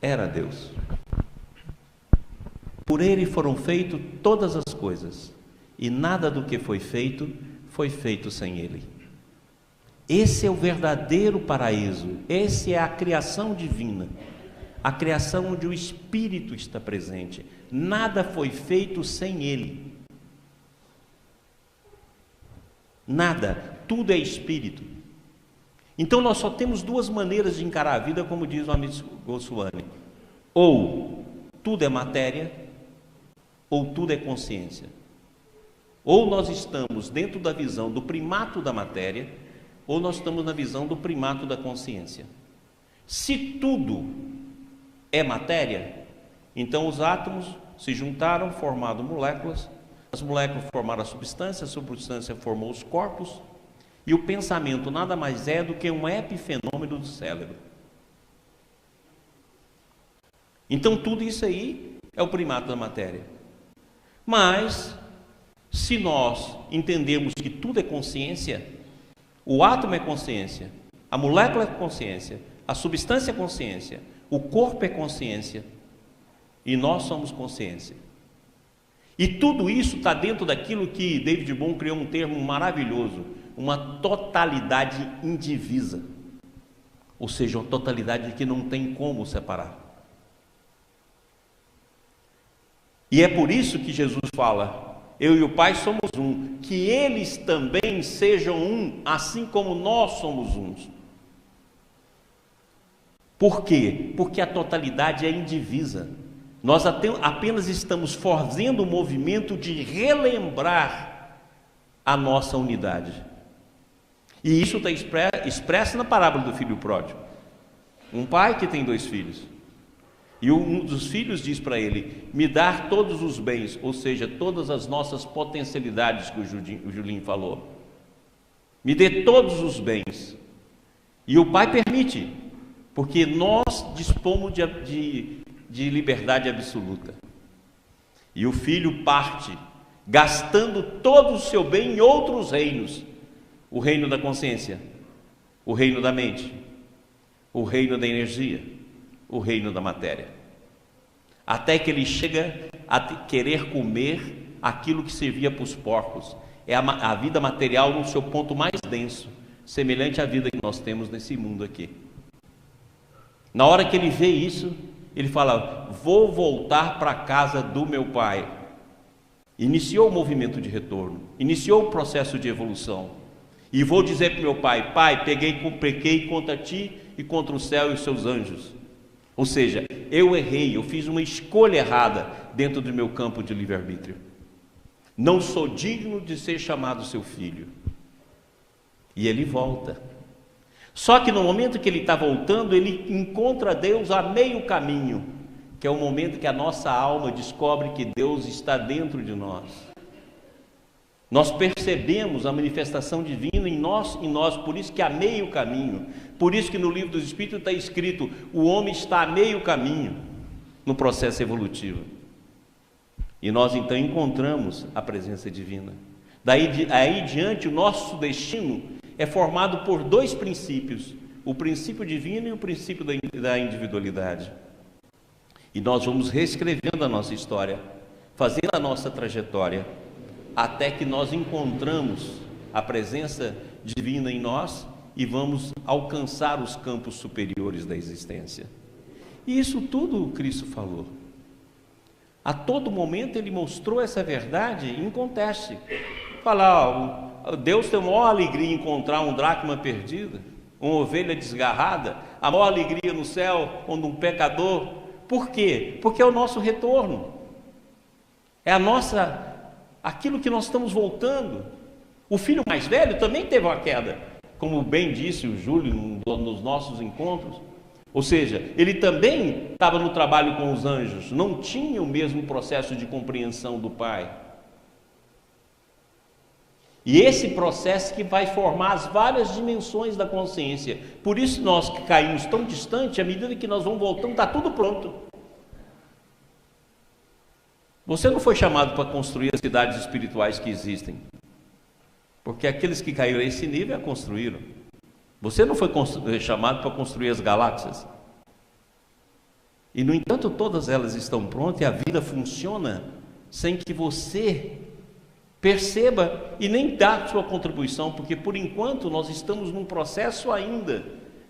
era Deus. Por ele foram feitas todas as coisas, e nada do que foi feito sem ele. Esse é o verdadeiro paraíso, essa é a criação divina, a criação onde o Espírito está presente. Nada foi feito sem ele. Nada, tudo é Espírito. Então nós só temos duas maneiras de encarar a vida, como diz o amigo Goswami: ou tudo é matéria, ou tudo é consciência. Ou nós estamos dentro da visão do primato da matéria, ou nós estamos na visão do primato da consciência. Se tudo é matéria, então os átomos se juntaram, formaram moléculas, as moléculas formaram a substância formou os corpos, e o pensamento nada mais é do que um epifenômeno do cérebro. Então tudo isso aí é o primato da matéria. Mas, se nós entendemos que tudo é consciência, o átomo é consciência, a molécula é consciência, a substância é consciência, o corpo é consciência, e nós somos consciência. E tudo isso está dentro daquilo que David Bohm criou um termo maravilhoso, uma totalidade indivisa. Ou seja, uma totalidade que não tem como separar. E é por isso que Jesus fala: eu e o Pai somos um, que eles também sejam um, assim como nós somos uns. Por quê? Porque a totalidade é indivisa. Nós apenas estamos fazendo o movimento de relembrar a nossa unidade. E isso está expresso na parábola do filho pródigo. Um pai que tem 2 filhos. E um dos filhos diz para ele: me dar todos os bens, ou seja, todas as nossas potencialidades, que o Julinho falou. Me dê todos os bens. E o pai permite, porque nós dispomos de liberdade absoluta. E o filho parte, gastando todo o seu bem em outros reinos. O reino da consciência, o reino da mente, o reino da energia, o reino da matéria. Até que ele chega a querer comer aquilo que servia para os porcos. É a vida material no seu ponto mais denso, semelhante à vida que nós temos nesse mundo aqui. Na hora que ele vê isso, ele fala: vou voltar para a casa do meu pai. Iniciou o movimento de retorno, iniciou o processo de evolução. E vou dizer para o meu pai: pai, pequei contra ti e contra o céu e os seus anjos. Ou seja, eu errei, eu fiz uma escolha errada dentro do meu campo de livre-arbítrio. Não sou digno de ser chamado seu filho. E ele volta. Só que no momento que ele está voltando, ele encontra Deus a meio caminho, que é o momento que a nossa alma descobre que Deus está dentro de nós. Nós percebemos a manifestação divina em nós, por isso que a meio caminho. Por isso que no livro dos Espíritos está escrito: o homem está a meio caminho no processo evolutivo. E nós então encontramos a presença divina. Aí diante, o nosso destino é formado por dois princípios: o princípio divino e o princípio da individualidade. E nós vamos reescrevendo a nossa história, fazendo a nossa trajetória, até que nós encontramos a presença divina em nós e vamos alcançar os campos superiores da existência. E isso tudo o Cristo falou. A todo momento ele mostrou essa verdade em conteste. Falar: Deus tem a maior alegria em encontrar um dracma perdida, uma ovelha desgarrada, a maior alegria no céu quando um pecador. Por quê? Porque é o nosso retorno, é aquilo que nós estamos voltando. O filho mais velho também teve uma queda, como bem disse o Júlio nos nossos encontros. Ou seja, ele também estava no trabalho com os anjos, não tinha o mesmo processo de compreensão do pai. E esse processo que vai formar as várias dimensões da consciência. Por isso nós que caímos tão distante, à medida que nós vamos voltando, está tudo pronto. Você não foi chamado para construir as cidades espirituais que existem, porque aqueles que caíram a esse nível a construíram. Você não foi chamado para construir as galáxias. E no entanto todas elas estão prontas e a vida funciona sem que você perceba e nem dá sua contribuição, porque por enquanto nós estamos num processo ainda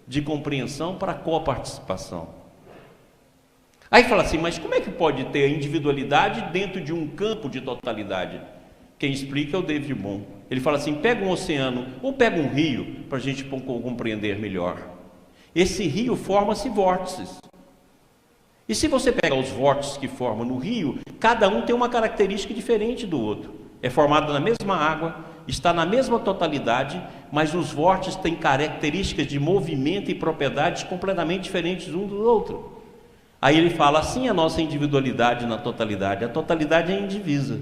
de compreensão para coparticipação. Aí fala assim: mas como é que pode ter a individualidade dentro de um campo de totalidade? Quem explica é o David Bohm. Ele fala assim: pega um oceano ou pega um rio para a gente compreender melhor. Esse rio forma-se vórtices. E se você pegar os vórtices que formam no rio, cada um tem uma característica diferente do outro. É formado na mesma água, está na mesma totalidade, mas os vórtices têm características de movimento e propriedades completamente diferentes um do outro. Aí ele fala assim: a nossa individualidade na totalidade. A totalidade é indivisa.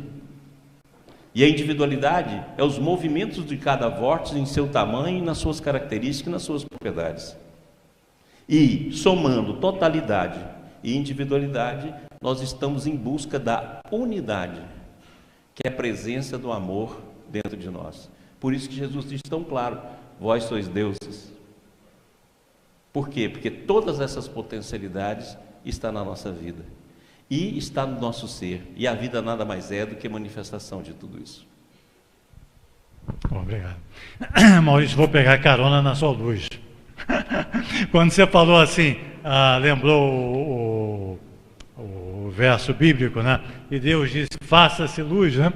E a individualidade é os movimentos de cada vórtice em seu tamanho, nas suas características e nas suas propriedades. E somando totalidade e individualidade, nós estamos em busca da unidade, que é a presença do amor dentro de nós. Por isso que Jesus diz tão claro: vós sois deuses. Por quê? Porque todas essas potencialidades estão na nossa vida e está no nosso ser, e a vida nada mais é do que manifestação de tudo isso. Obrigado. Maurício, vou pegar carona na sua luz. Quando você falou assim, lembrou o verso bíblico, né? E Deus disse: faça-se luz, né?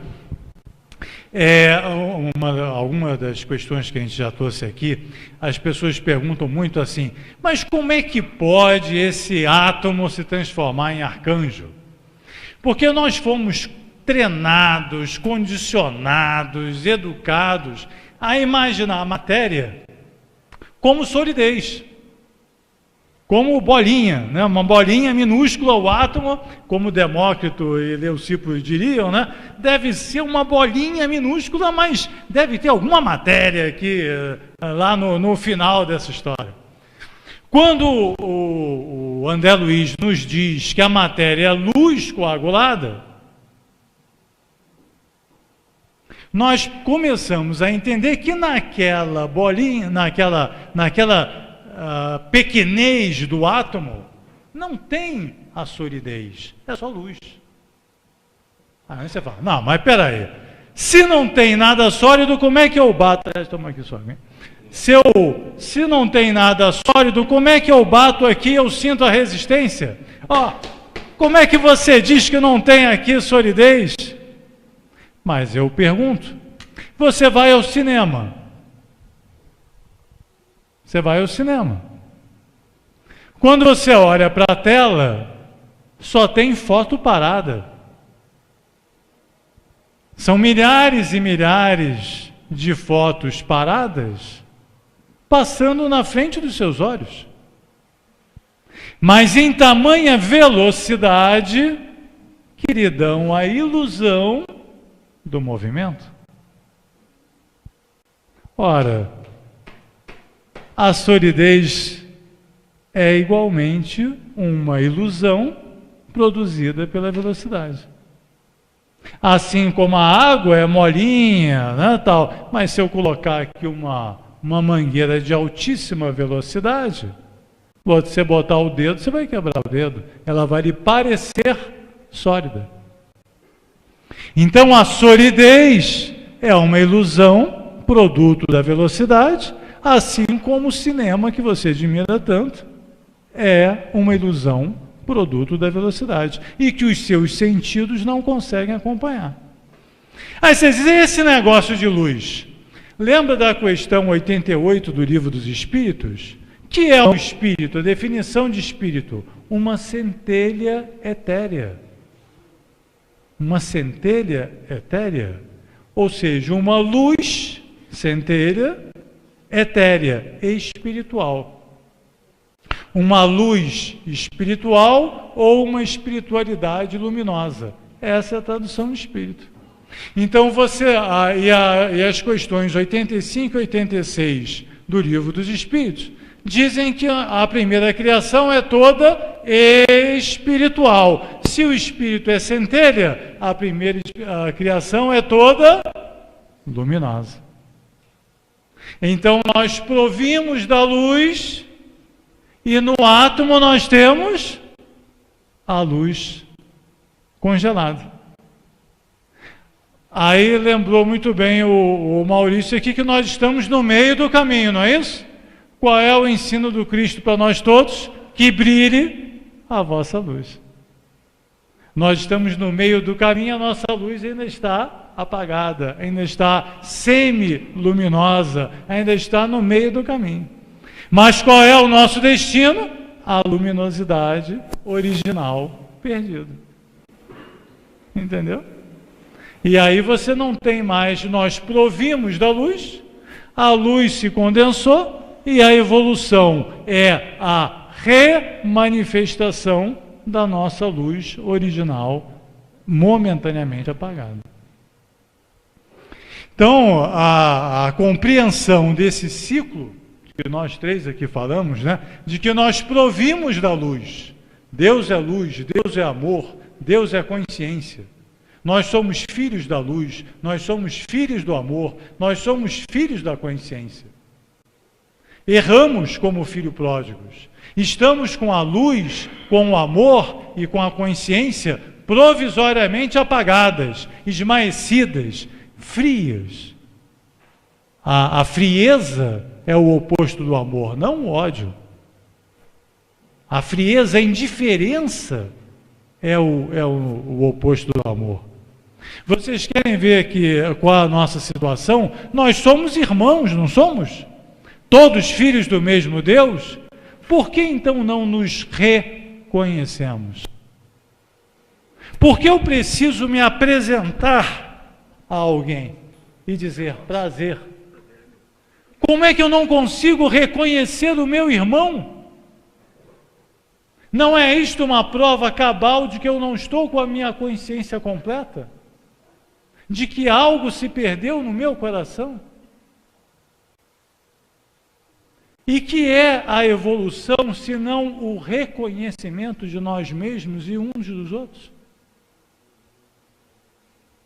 Alguma das questões que a gente já trouxe aqui, as pessoas perguntam muito assim: mas como é que pode esse átomo se transformar em arcanjo? Porque nós fomos treinados, condicionados, educados a imaginar a matéria como solidez, como bolinha, né? Uma bolinha minúscula, o átomo, como Demócrito e Leucipo diriam, né? Deve ser uma bolinha minúscula, mas deve ter alguma matéria aqui, lá no final dessa história. Quando o André Luiz nos diz que a matéria é luz coagulada, nós começamos a entender que naquela bolinha, naquela pequenez do átomo, não tem a solidez, é só luz. Aí você fala, não, mas peraí, se não tem nada sólido, como é que eu bato? Toma aqui só, hein? Se não tem nada sólido, como é que eu bato aqui e eu sinto a resistência? Como é que você diz que não tem aqui solidez? Mas eu pergunto, você vai ao cinema. Você vai ao cinema. Quando você olha para a tela, só tem foto parada. São milhares e milhares de fotos paradas passando na frente dos seus olhos. Mas em tamanha velocidade que lhe dão a ilusão do movimento. Ora, a solidez é igualmente uma ilusão produzida pela velocidade. Assim como a água é molinha, né, tal, mas se eu colocar aqui uma mangueira de altíssima velocidade, você botar o dedo, você vai quebrar o dedo. Ela vai lhe parecer sólida. Então a solidez é uma ilusão, produto da velocidade, assim como o cinema que você admira tanto é uma ilusão, produto da velocidade, e que os seus sentidos não conseguem acompanhar. Aí vocês dizem, esse negócio de luz, lembra da questão 88 do Livro dos Espíritos? Que é um espírito, a definição de espírito, uma centelha etérea. Uma centelha etérea, ou seja, uma luz, centelha, etérea, espiritual. Uma luz espiritual ou uma espiritualidade luminosa. Essa é a tradução do espírito. Então e as questões 85 e 86 do Livro dos Espíritos dizem que a primeira criação é toda espiritual. Se o espírito é centelha, a primeira criação é toda luminosa. Então nós provimos da luz e no átomo nós temos a luz congelada. Aí lembrou muito bem o Maurício aqui que nós estamos no meio do caminho, não é isso? Qual é o ensino do Cristo para nós todos? Que brilhe a vossa luz. Nós estamos no meio do caminho, a nossa luz ainda está apagada, ainda está semi-luminosa, ainda está no meio do caminho. Mas qual é o nosso destino? A luminosidade original perdida. Entendeu? E aí você não tem mais, nós provimos da luz, a luz se condensou, e a evolução é a remanifestação da nossa luz original, momentaneamente apagada. Então, a compreensão desse ciclo, que nós três aqui falamos, né, de que nós provimos da luz. Deus é luz, Deus é amor, Deus é consciência. Nós somos filhos da luz, nós somos filhos do amor, nós somos filhos da consciência. Erramos como filhos pródigos. Estamos com a luz, com o amor e com a consciência provisoriamente apagadas, esmaecidas, frias. A frieza é o oposto do amor, não o ódio. A frieza, a indiferença é o oposto do amor. Vocês querem ver aqui qual é a nossa situação? Nós somos irmãos, não somos? Todos filhos do mesmo Deus? Por que então não nos reconhecemos? Por que eu preciso me apresentar a alguém e dizer prazer? Como é que eu não consigo reconhecer o meu irmão? Não é isto uma prova cabal de que eu não estou com a minha consciência completa? De que algo se perdeu no meu coração? E que é a evolução, senão o reconhecimento de nós mesmos e uns dos outros?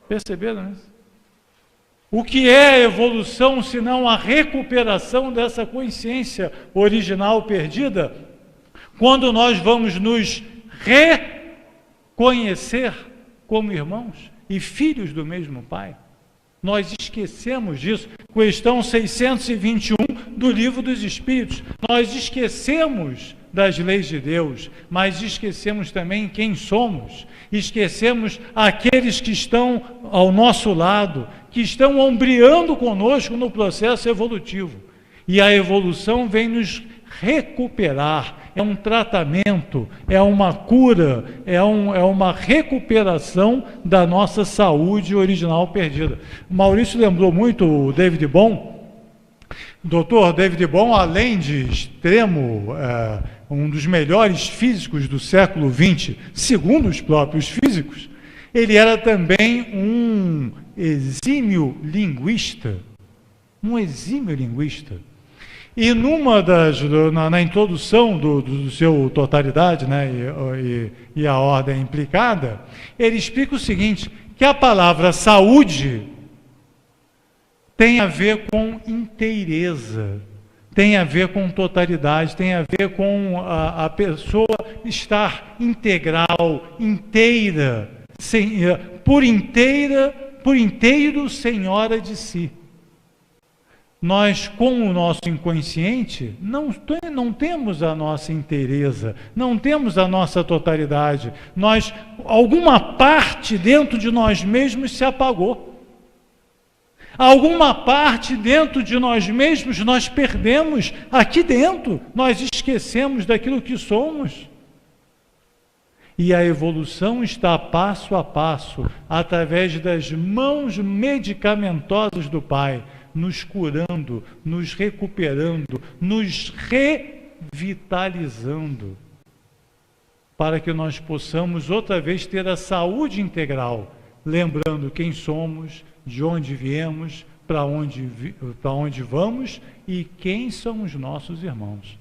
Perceberam isso? O que é a evolução, senão a recuperação dessa consciência original perdida? Quando nós vamos nos reconhecer como irmãos e filhos do mesmo Pai. Nós esquecemos disso. Questão 621 do Livro dos Espíritos. Nós esquecemos das leis de Deus, mas esquecemos também quem somos. Esquecemos aqueles que estão ao nosso lado, que estão ombreando conosco no processo evolutivo. E a evolução vem nos recuperar. É um tratamento, é uma cura, é uma recuperação da nossa saúde original perdida. O Maurício lembrou muito o David Bohm. O doutor David Bohm, além de extremo, um dos melhores físicos do século XX, segundo os próprios físicos, ele era também um exímio linguista. Um exímio linguista. E na introdução do seu Totalidade, né, e a ordem implicada, ele explica o seguinte, que a palavra saúde tem a ver com inteireza, tem a ver com totalidade, tem a ver com a pessoa estar integral, inteira, por inteiro senhora de si. Nós, com o nosso inconsciente, não temos a nossa inteireza, não temos a nossa totalidade. Alguma parte dentro de nós mesmos se apagou. Alguma parte dentro de nós mesmos nós perdemos aqui dentro. Nós esquecemos daquilo que somos. E a evolução está passo a passo, através das mãos medicamentosas do Pai, nos curando, nos recuperando, nos revitalizando, para que nós possamos outra vez ter a saúde integral, lembrando quem somos, de onde viemos, para onde vamos e quem são os nossos irmãos.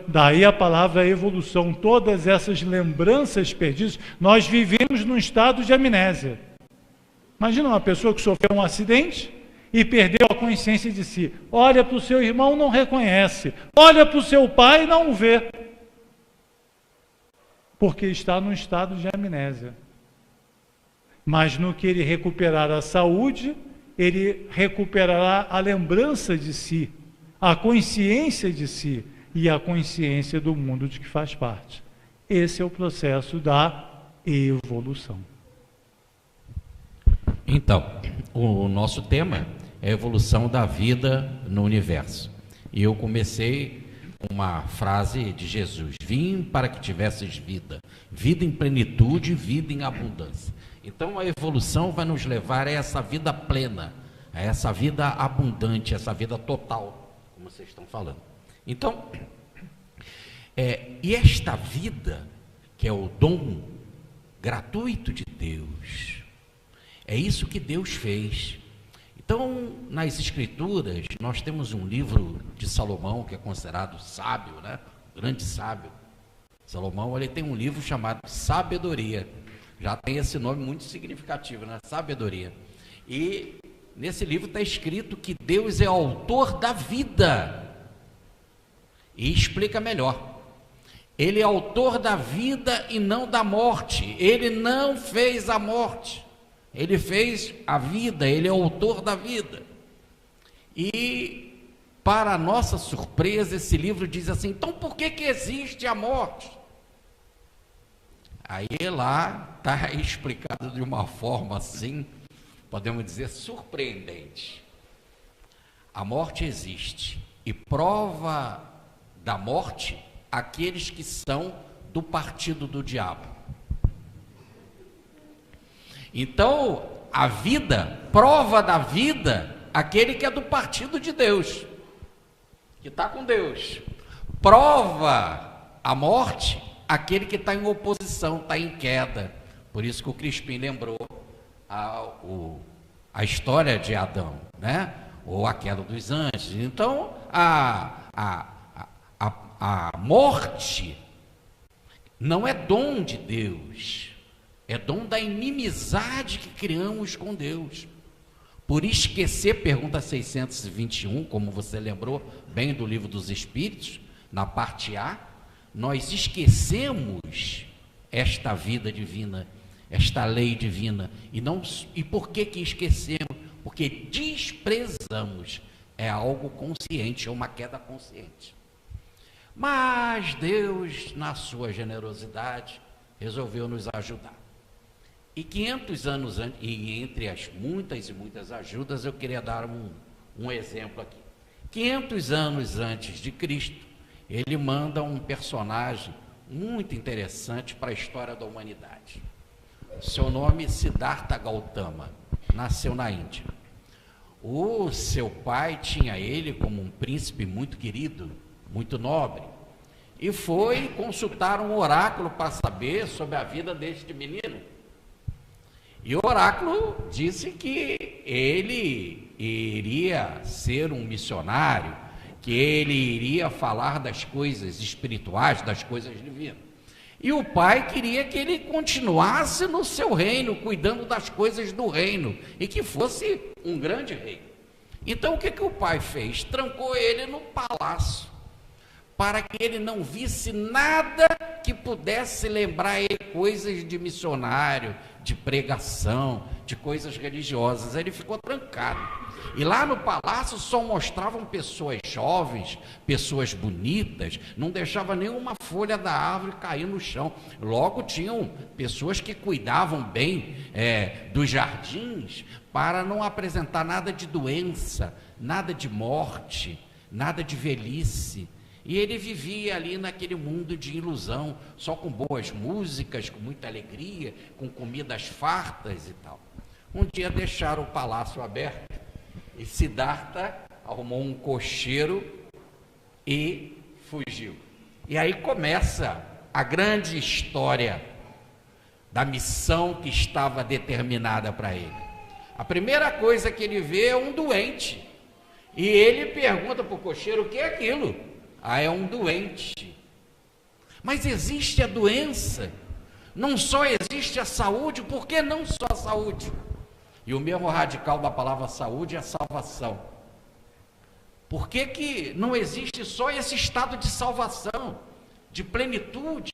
Daí a palavra evolução, todas essas lembranças perdidas. Nós vivemos num estado de amnésia. Imagina uma pessoa que sofreu um acidente e perdeu a consciência de si. Olha para o seu irmão, não reconhece. Olha para o seu pai, não o vê. Porque está num estado de amnésia. Mas no que ele recuperar a saúde, ele recuperará a lembrança de si, a consciência de si e a consciência do mundo de que faz parte. Esse é o processo da evolução. Então, o nosso tema é a evolução da vida no universo. E eu comecei com uma frase de Jesus: vim para que tivesses vida, vida em plenitude, vida em abundância. Então a evolução vai nos levar a essa vida plena, a essa vida abundante, essa vida total, como vocês estão falando. Então, e esta vida, que é o dom gratuito de Deus, é isso que Deus fez. Então, nas Escrituras, nós temos um livro de Salomão, que é considerado sábio, né? Grande sábio. Salomão, ele tem um livro chamado Sabedoria. Já tem esse nome muito significativo, né? Sabedoria. E nesse livro está escrito que Deus é autor da vida. E explica melhor. Ele é autor da vida e não da morte. Ele não fez a morte. Ele fez a vida, ele é o autor da vida. E, para nossa surpresa, esse livro diz assim: então por que existe a morte? Aí lá está explicado de uma forma assim, podemos dizer, surpreendente. A morte existe, e prova da morte aqueles que são do partido do diabo. Então, a vida, prova da vida, aquele que é do partido de Deus, que está com Deus. Prova a morte, aquele que está em oposição, está em queda. Por isso que o Crispim lembrou a história de Adão, né? Ou a queda dos anjos. Então, a morte não é dom de Deus. É dom da inimizade que criamos com Deus. Por esquecer, pergunta 621, como você lembrou bem do Livro dos Espíritos, na parte A, nós esquecemos esta vida divina, esta lei divina. E por que esquecemos? Porque desprezamos. É algo consciente, é uma queda consciente. Mas Deus, na sua generosidade, resolveu nos ajudar. E 500 anos antes, e entre as muitas e muitas ajudas, eu queria dar um exemplo aqui. 500 anos antes de Cristo, ele manda um personagem muito interessante para a história da humanidade. Seu nome é Siddhartha Gautama, nasceu na Índia. O seu pai tinha ele como um príncipe muito querido, muito nobre, e foi consultar um oráculo para saber sobre a vida deste menino. E o oráculo disse que ele iria ser um missionário, que ele iria falar das coisas espirituais, das coisas divinas. E o pai queria que ele continuasse no seu reino, cuidando das coisas do reino, e que fosse um grande rei. Então o que o pai fez? Trancou ele no palácio, para que ele não visse nada que pudesse lembrar ele coisas de missionário, de pregação, de coisas religiosas. Ele ficou trancado. E lá no palácio só mostravam pessoas jovens, pessoas bonitas, não deixava nenhuma folha da árvore cair no chão. Logo tinham pessoas que cuidavam bem dos jardins, para não apresentar nada de doença, nada de morte, nada de velhice. E ele vivia ali naquele mundo de ilusão, só com boas músicas, com muita alegria, com comidas fartas e tal. Um dia deixaram o palácio aberto e Siddhartha arrumou um cocheiro e fugiu. E aí começa a grande história da missão que estava determinada para ele. A primeira coisa que ele vê é um doente. E ele pergunta para o cocheiro: o que é aquilo? Ah, é um doente. Mas existe a doença, não só existe a saúde. Por que não só a saúde? E o mesmo radical da palavra saúde é a salvação. Por que não existe só esse estado de salvação, de plenitude?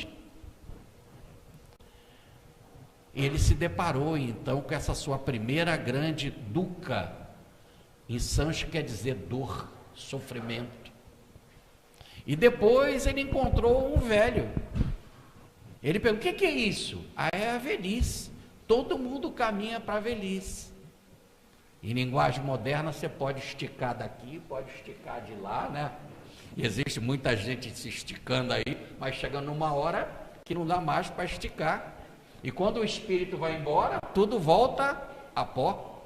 Ele se deparou então com essa sua primeira grande dukkha. Em sânscrito quer dizer dor, sofrimento. E depois ele encontrou um velho. Ele perguntou: o que é isso? Ah, é a velhice. Todo mundo caminha para a velhice. Em linguagem moderna você pode esticar daqui, pode esticar de lá, né? E existe muita gente se esticando aí, mas chega numa hora que não dá mais para esticar. E quando o espírito vai embora, tudo volta a pó.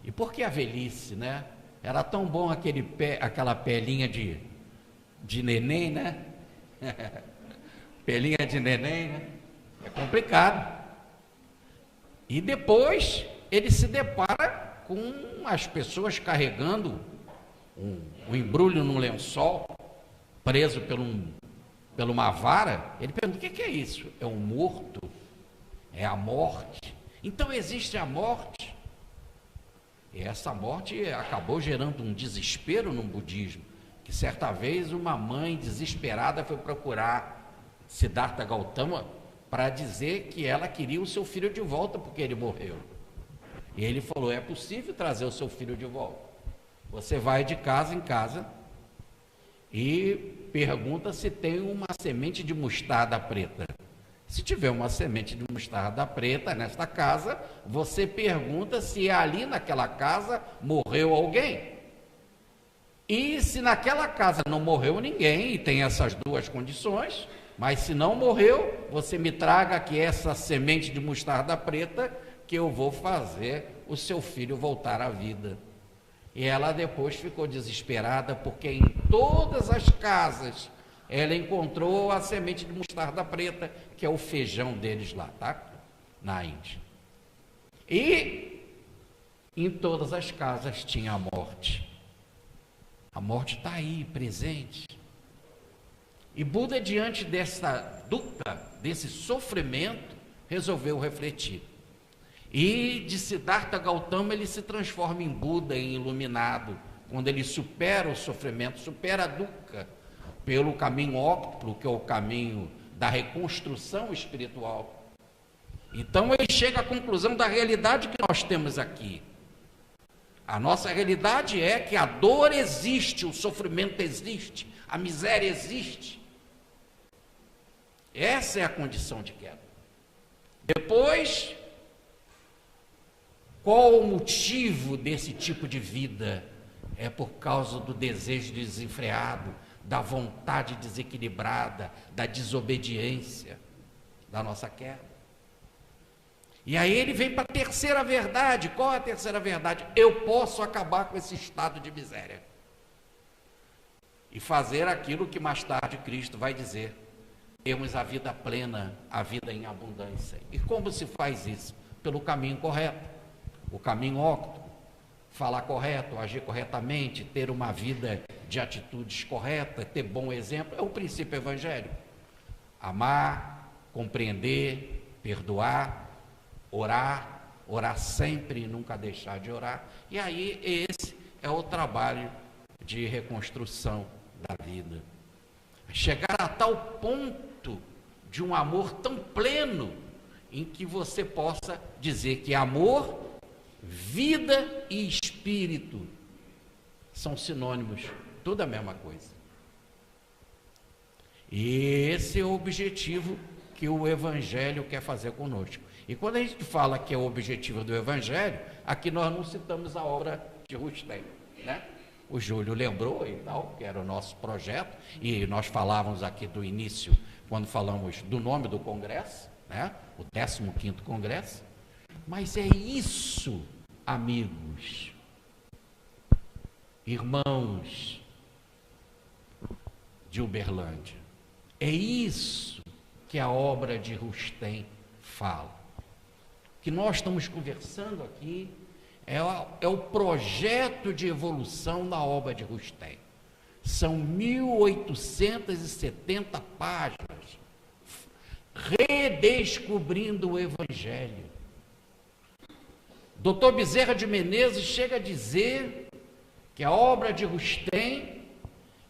E por que a velhice, né? Era tão bom aquela pelinha de neném, né? Pelinha de neném, né? É complicado. E depois ele se depara com as pessoas carregando um embrulho num lençol, preso por uma vara. Ele pergunta: o que é isso? É um morto? É a morte? Então existe a morte. E essa morte acabou gerando um desespero no budismo, que certa vez uma mãe desesperada foi procurar Siddhartha Gautama para dizer que ela queria o seu filho de volta porque ele morreu. E ele falou: é possível trazer o seu filho de volta. Você vai de casa em casa e pergunta se tem uma semente de mostarda preta. Se tiver uma semente de mostarda preta nesta casa, você pergunta se ali naquela casa morreu alguém. E se naquela casa não morreu ninguém, e tem essas duas condições, mas se não morreu, você me traga aqui essa semente de mostarda preta, que eu vou fazer o seu filho voltar à vida. E ela depois ficou desesperada, porque em todas as casas ela encontrou a semente de mostarda preta, que é o feijão deles lá, tá? Na Índia. E em todas as casas tinha a morte. A morte está aí, presente. E Buda, diante dessa dukkha, desse sofrimento, resolveu refletir. E de Siddhartha Gautama ele se transforma em Buda, em iluminado, quando ele supera o sofrimento, supera a dukkha, pelo caminho óptimo, que é o caminho da reconstrução espiritual. Então ele chega à conclusão da realidade que nós temos aqui. A nossa realidade é que a dor existe, o sofrimento existe, a miséria existe. Essa é a condição de queda. Depois, qual o motivo desse tipo de vida? É por causa do desejo desenfreado, da vontade desequilibrada, da desobediência, da nossa queda. E aí ele vem para a terceira verdade. Qual é a terceira verdade? Eu posso acabar com esse estado de miséria e fazer aquilo que mais tarde Cristo vai dizer: temos a vida plena, a vida em abundância. E como se faz isso? Pelo caminho correto, o caminho óptimo, falar correto, agir corretamente, ter uma vida de atitudes corretas, ter bom exemplo, é o princípio evangélico. Amar, compreender, perdoar, orar sempre e nunca deixar de orar. E aí esse é o trabalho de reconstrução da vida. Chegar a tal ponto de um amor tão pleno, em que você possa dizer que amor, vida e espírito são sinônimos, tudo a mesma coisa. E esse é o objetivo que o Evangelho quer fazer conosco. E quando a gente fala que é o objetivo do Evangelho, aqui nós não citamos a obra de Rustem, né? O Júlio lembrou e tal, que era o nosso projeto, e nós falávamos aqui do início, quando falamos do nome do congresso, né? O 15º congresso. Mas é isso, amigos, irmãos de Uberlândia, é isso que a obra de Rustem fala. Que nós estamos conversando aqui é o projeto de evolução na obra de Rustem. São 1870 páginas redescobrindo o Evangelho. Dr. Bezerra de Menezes chega a dizer que a obra de Rustem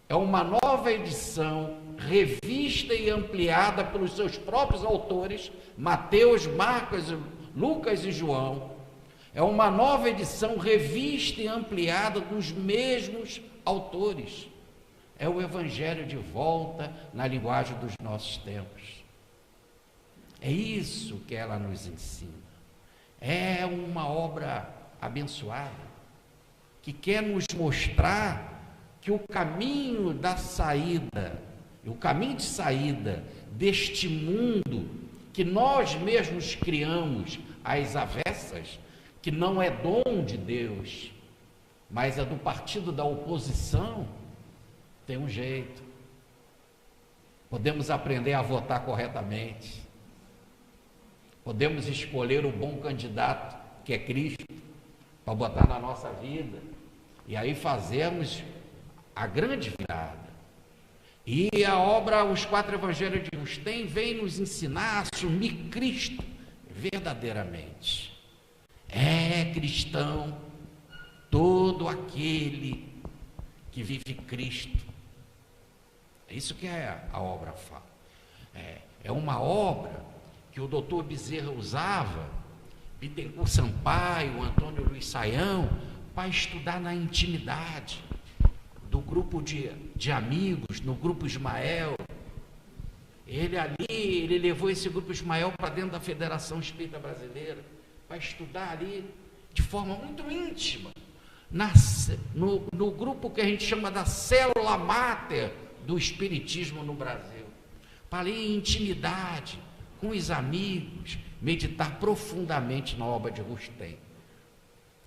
é uma nova edição, revista e ampliada pelos seus próprios autores, Mateus, Marcos, Lucas e João. É uma nova edição, revista e ampliada dos mesmos autores. É o Evangelho de volta na linguagem dos nossos tempos. É isso que ela nos ensina. É uma obra abençoada, que quer nos mostrar que o caminho da saída, o caminho de saída deste mundo que nós mesmos criamos às avessas, que não é dom de Deus, mas é do partido da oposição, tem um jeito. Podemos aprender a votar corretamente, podemos escolher o bom candidato, que é Cristo, para botar na nossa vida, e aí fazemos a grande virada. E a obra Os Quatro Evangelhos de Rustem vem nos ensinar a assumir Cristo verdadeiramente. É cristão todo aquele que vive Cristo. É isso que a obra fala. É uma obra que o doutor Bezerra usava, Bittencourt Sampaio, Antônio Luiz Saião, para estudar na intimidade do grupo de amigos, no grupo Ismael. Ele levou esse grupo Ismael para dentro da Federação Espírita Brasileira, para estudar ali de forma muito íntima, no grupo que a gente chama da célula máter do Espiritismo no Brasil, para ali em intimidade, com os amigos, meditar profundamente na obra de Rustem.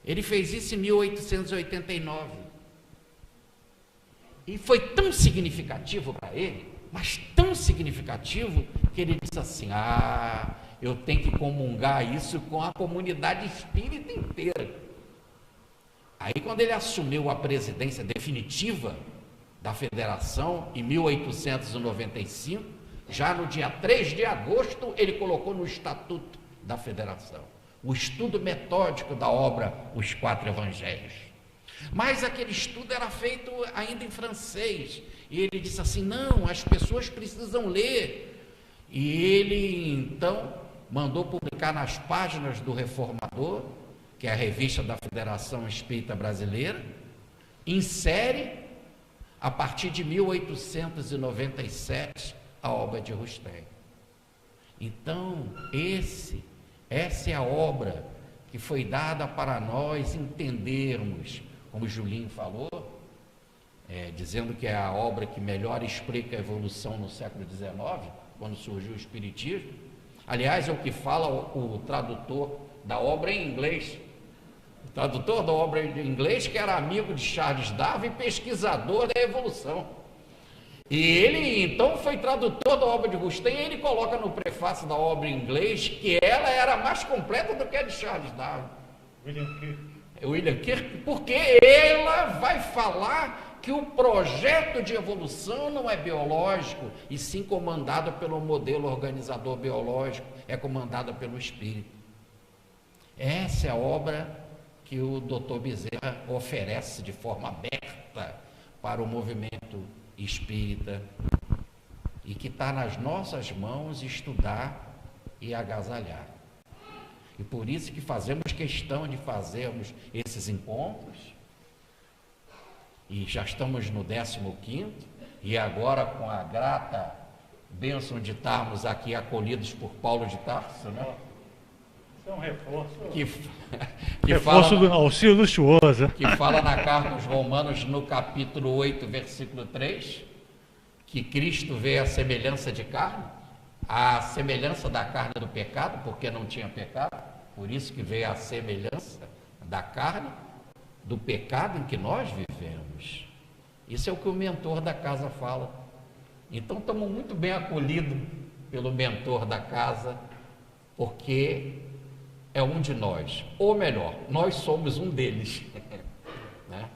Ele fez isso em 1889. E foi tão significativo para ele, mas tão significativo, que ele disse assim: eu tenho que comungar isso com a comunidade espírita inteira. Aí, quando ele assumiu a presidência definitiva da Federação, em 1895, já no dia 3 de agosto, ele colocou no Estatuto da Federação o estudo metódico da obra Os Quatro Evangelhos. Mas aquele estudo era feito ainda em francês, e ele disse assim: não, as pessoas precisam ler. E ele então mandou publicar nas páginas do Reformador, que é a revista da Federação Espírita Brasileira, insere, a partir de 1897, a obra de Rustem. Então, essa é a obra que foi dada para nós entendermos, como o Julinho falou, dizendo que é a obra que melhor explica a evolução no século XIX, quando surgiu o Espiritismo. Aliás, é o que fala o tradutor da obra em inglês. O tradutor da obra em inglês, que era amigo de Charles Darwin e pesquisador da evolução. E ele, então, foi tradutor da obra de Rustem, e ele coloca no prefácio da obra em inglês que ela era mais completa do que a de Charles Darwin. William Kirk, porque ela vai falar que o projeto de evolução não é biológico, e sim comandado pelo modelo organizador biológico, é comandado pelo Espírito. Essa é a obra que o Dr. Bezerra oferece de forma aberta para o movimento espírita, e que está nas nossas mãos estudar e agasalhar. E por isso que fazemos questão de fazermos esses encontros, e já estamos no 15º, e agora com a grata bênção de estarmos aqui acolhidos por Paulo de Tarso, né? Isso é um reforço. Que Reforço fala, do auxílio luxuoso. que fala na carta aos Romanos, no capítulo 8, versículo 3, que Cristo veio à semelhança de carne, a semelhança da carne do pecado, porque não tinha pecado, por isso que veio a semelhança da carne, do pecado em que nós vivemos. Isso é o que o mentor da casa fala. Então estamos muito bem acolhidos pelo mentor da casa, porque é um de nós, ou melhor, nós somos um deles. Né?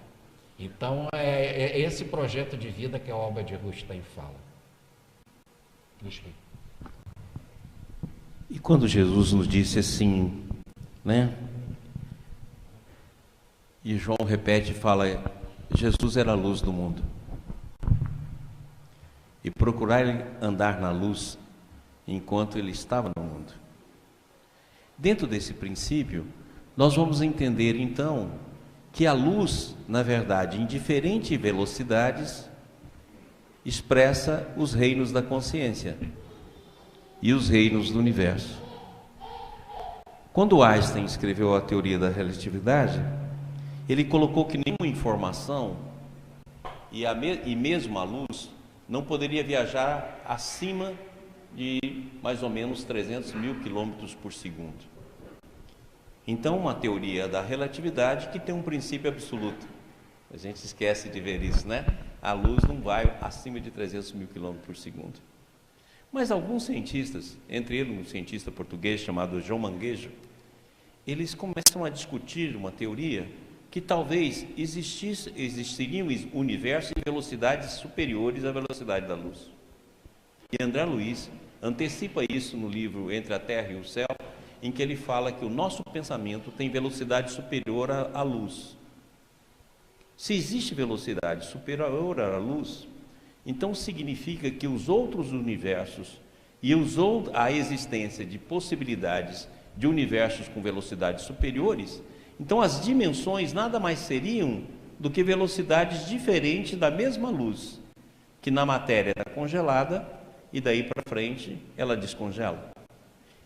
Então é esse projeto de vida que a obra de Rustem fala. E quando Jesus nos disse assim, né? E João repete e fala: Jesus era a luz do mundo. E procurar andar na luz enquanto ele estava no mundo. Dentro desse princípio, nós vamos entender então que a luz, na verdade, em diferentes velocidades, expressa os reinos da consciência e os reinos do universo. Quando Einstein escreveu a teoria da relatividade, ele colocou que nenhuma informação e mesmo a luz não poderia viajar acima de mais ou menos 300 mil quilômetros por segundo. Então, uma teoria da relatividade que tem um princípio absoluto. A gente esquece de ver isso, né? A luz não vai acima de 300 mil quilômetros por segundo. Mas alguns cientistas, entre eles um cientista português chamado João Manguejo, eles começam a discutir uma teoria que talvez existiriam universos em velocidades superiores à velocidade da luz. E André Luiz antecipa isso no livro Entre a Terra e o Céu, em que ele fala que o nosso pensamento tem velocidade superior à luz. Se existe velocidade superior à luz, então significa que os outros universos e a existência de possibilidades de universos com velocidades superiores, então as dimensões nada mais seriam do que velocidades diferentes da mesma luz, que na matéria era congelada e daí para frente ela descongela.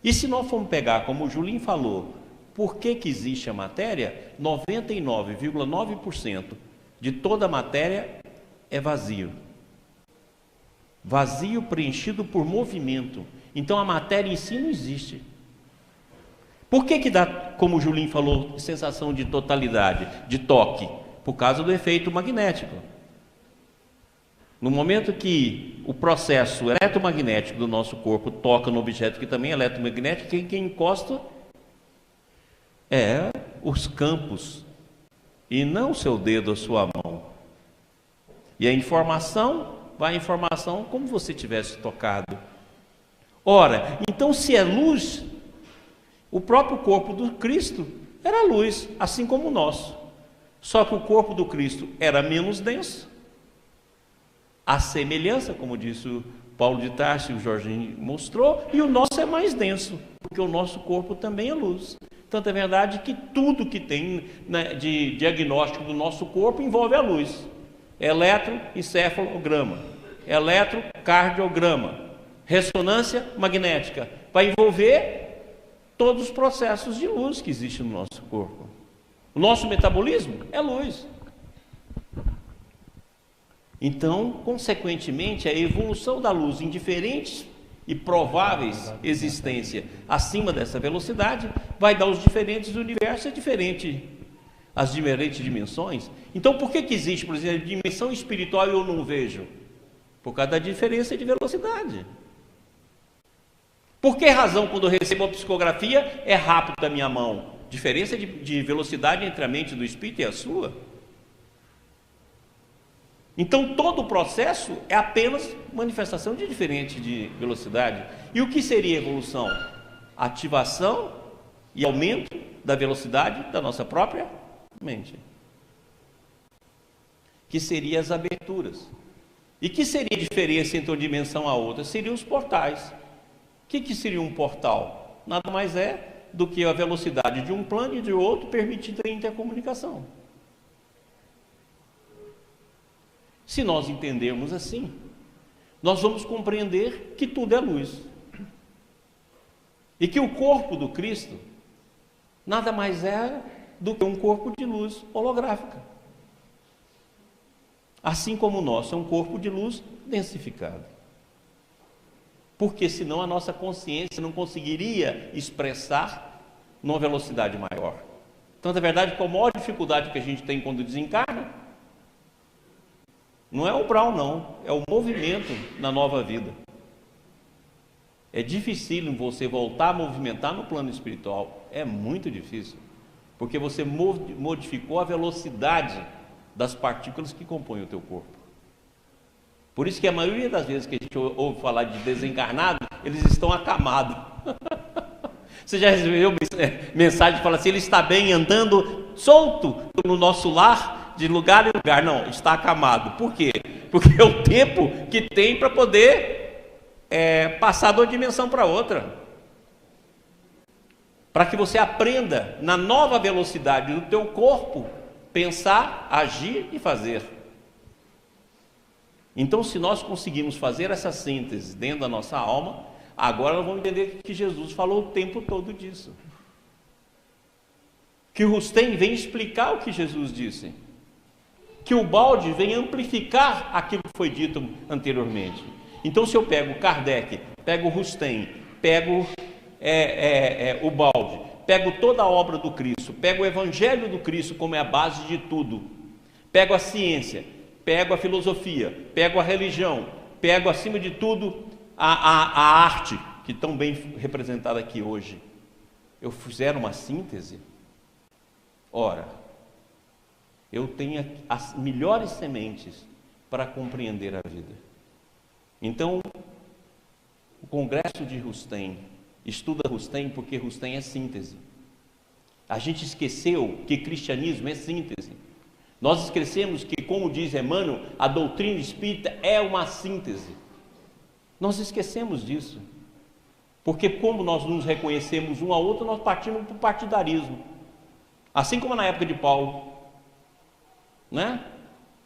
E se nós formos pegar, como o Julinho falou, por que existe a matéria, 99,9% de toda a matéria é vazio. Vazio preenchido por movimento. Então a matéria em si não existe. Por que dá, como o Julinho falou, sensação de totalidade, de toque? Por causa do efeito magnético. No momento que o processo eletromagnético do nosso corpo toca no objeto que também é eletromagnético, quem encosta é os campos, e não o seu dedo, a sua mão. E a informação vai a informação como você tivesse tocado. Ora, então se é luz, o próprio corpo do Cristo era luz, assim como o nosso. Só que o corpo do Cristo era menos denso. A semelhança, como disse o Paulo de Tarso e o Jorginho mostrou, e o nosso é mais denso, porque o nosso corpo também é luz. Tanto é verdade que tudo que tem, né, de diagnóstico do nosso corpo envolve a luz. Eletroencefalograma, eletrocardiograma, ressonância magnética. Vai envolver todos os processos de luz que existem no nosso corpo. O nosso metabolismo é luz. Então, consequentemente, a evolução da luz em diferentes e prováveis existência acima dessa velocidade vai dar os diferentes universos, as diferentes dimensões. Então, por que existe, por exemplo, dimensão espiritual e eu não vejo? Por causa da diferença de velocidade. Por que razão, quando eu recebo a psicografia, é rápido da minha mão? Diferença de velocidade entre a mente do espírito e a sua. Então todo o processo é apenas manifestação de diferente de velocidade. E o que seria evolução? Ativação e aumento da velocidade da nossa própria mente. Que seriam as aberturas. E que seria a diferença entre uma dimensão e a outra? Seriam os portais. O que seria um portal? Nada mais é do que a velocidade de um plano e de outro permitindo a intercomunicação. Se nós entendermos assim, nós vamos compreender que tudo é luz. E que o corpo do Cristo nada mais é do que um corpo de luz holográfica. Assim como o nosso é um corpo de luz densificado. Porque senão a nossa consciência não conseguiria expressar numa velocidade maior. Tanto é verdade que a maior dificuldade que a gente tem quando desencarna não é o umbral, não, é o movimento na nova vida. É difícil você voltar a movimentar no plano espiritual, é muito difícil, porque você modificou a velocidade das partículas que compõem o teu corpo. Por isso que a maioria das vezes que a gente ouve falar de desencarnado, eles estão acamados. Você já recebeu mensagem que fala assim, ele está bem andando solto no nosso lar, de lugar em lugar? Não, está acamado. Por quê? Porque é o tempo que tem para poder passar de uma dimensão para outra. Para que você aprenda, na nova velocidade do teu corpo, pensar, agir e fazer. Então, se nós conseguimos fazer essa síntese dentro da nossa alma, agora nós vamos entender que Jesus falou o tempo todo disso. Que o Rustem vem explicar o que Jesus disse. Que o Balde vem amplificar aquilo que foi dito anteriormente. Então, se eu pego Kardec, pego o Rustem, pego o Balde, pego toda a obra do Cristo, pego o Evangelho do Cristo como é a base de tudo, pego a ciência, pego a filosofia, pego a religião, pego acima de tudo a arte, que tão bem representada aqui hoje. Eu fizer uma síntese, ora, eu tenho as melhores sementes para compreender a vida. Então, o Congresso de Rustem estuda Rustem porque Rustem é síntese. A gente esqueceu que cristianismo é síntese. Nós esquecemos que, como diz Emmanuel, a doutrina espírita é uma síntese. Nós esquecemos disso. Porque como nós nos reconhecemos um ao outro, nós partimos para o partidarismo. Assim como na época de Paulo. Né?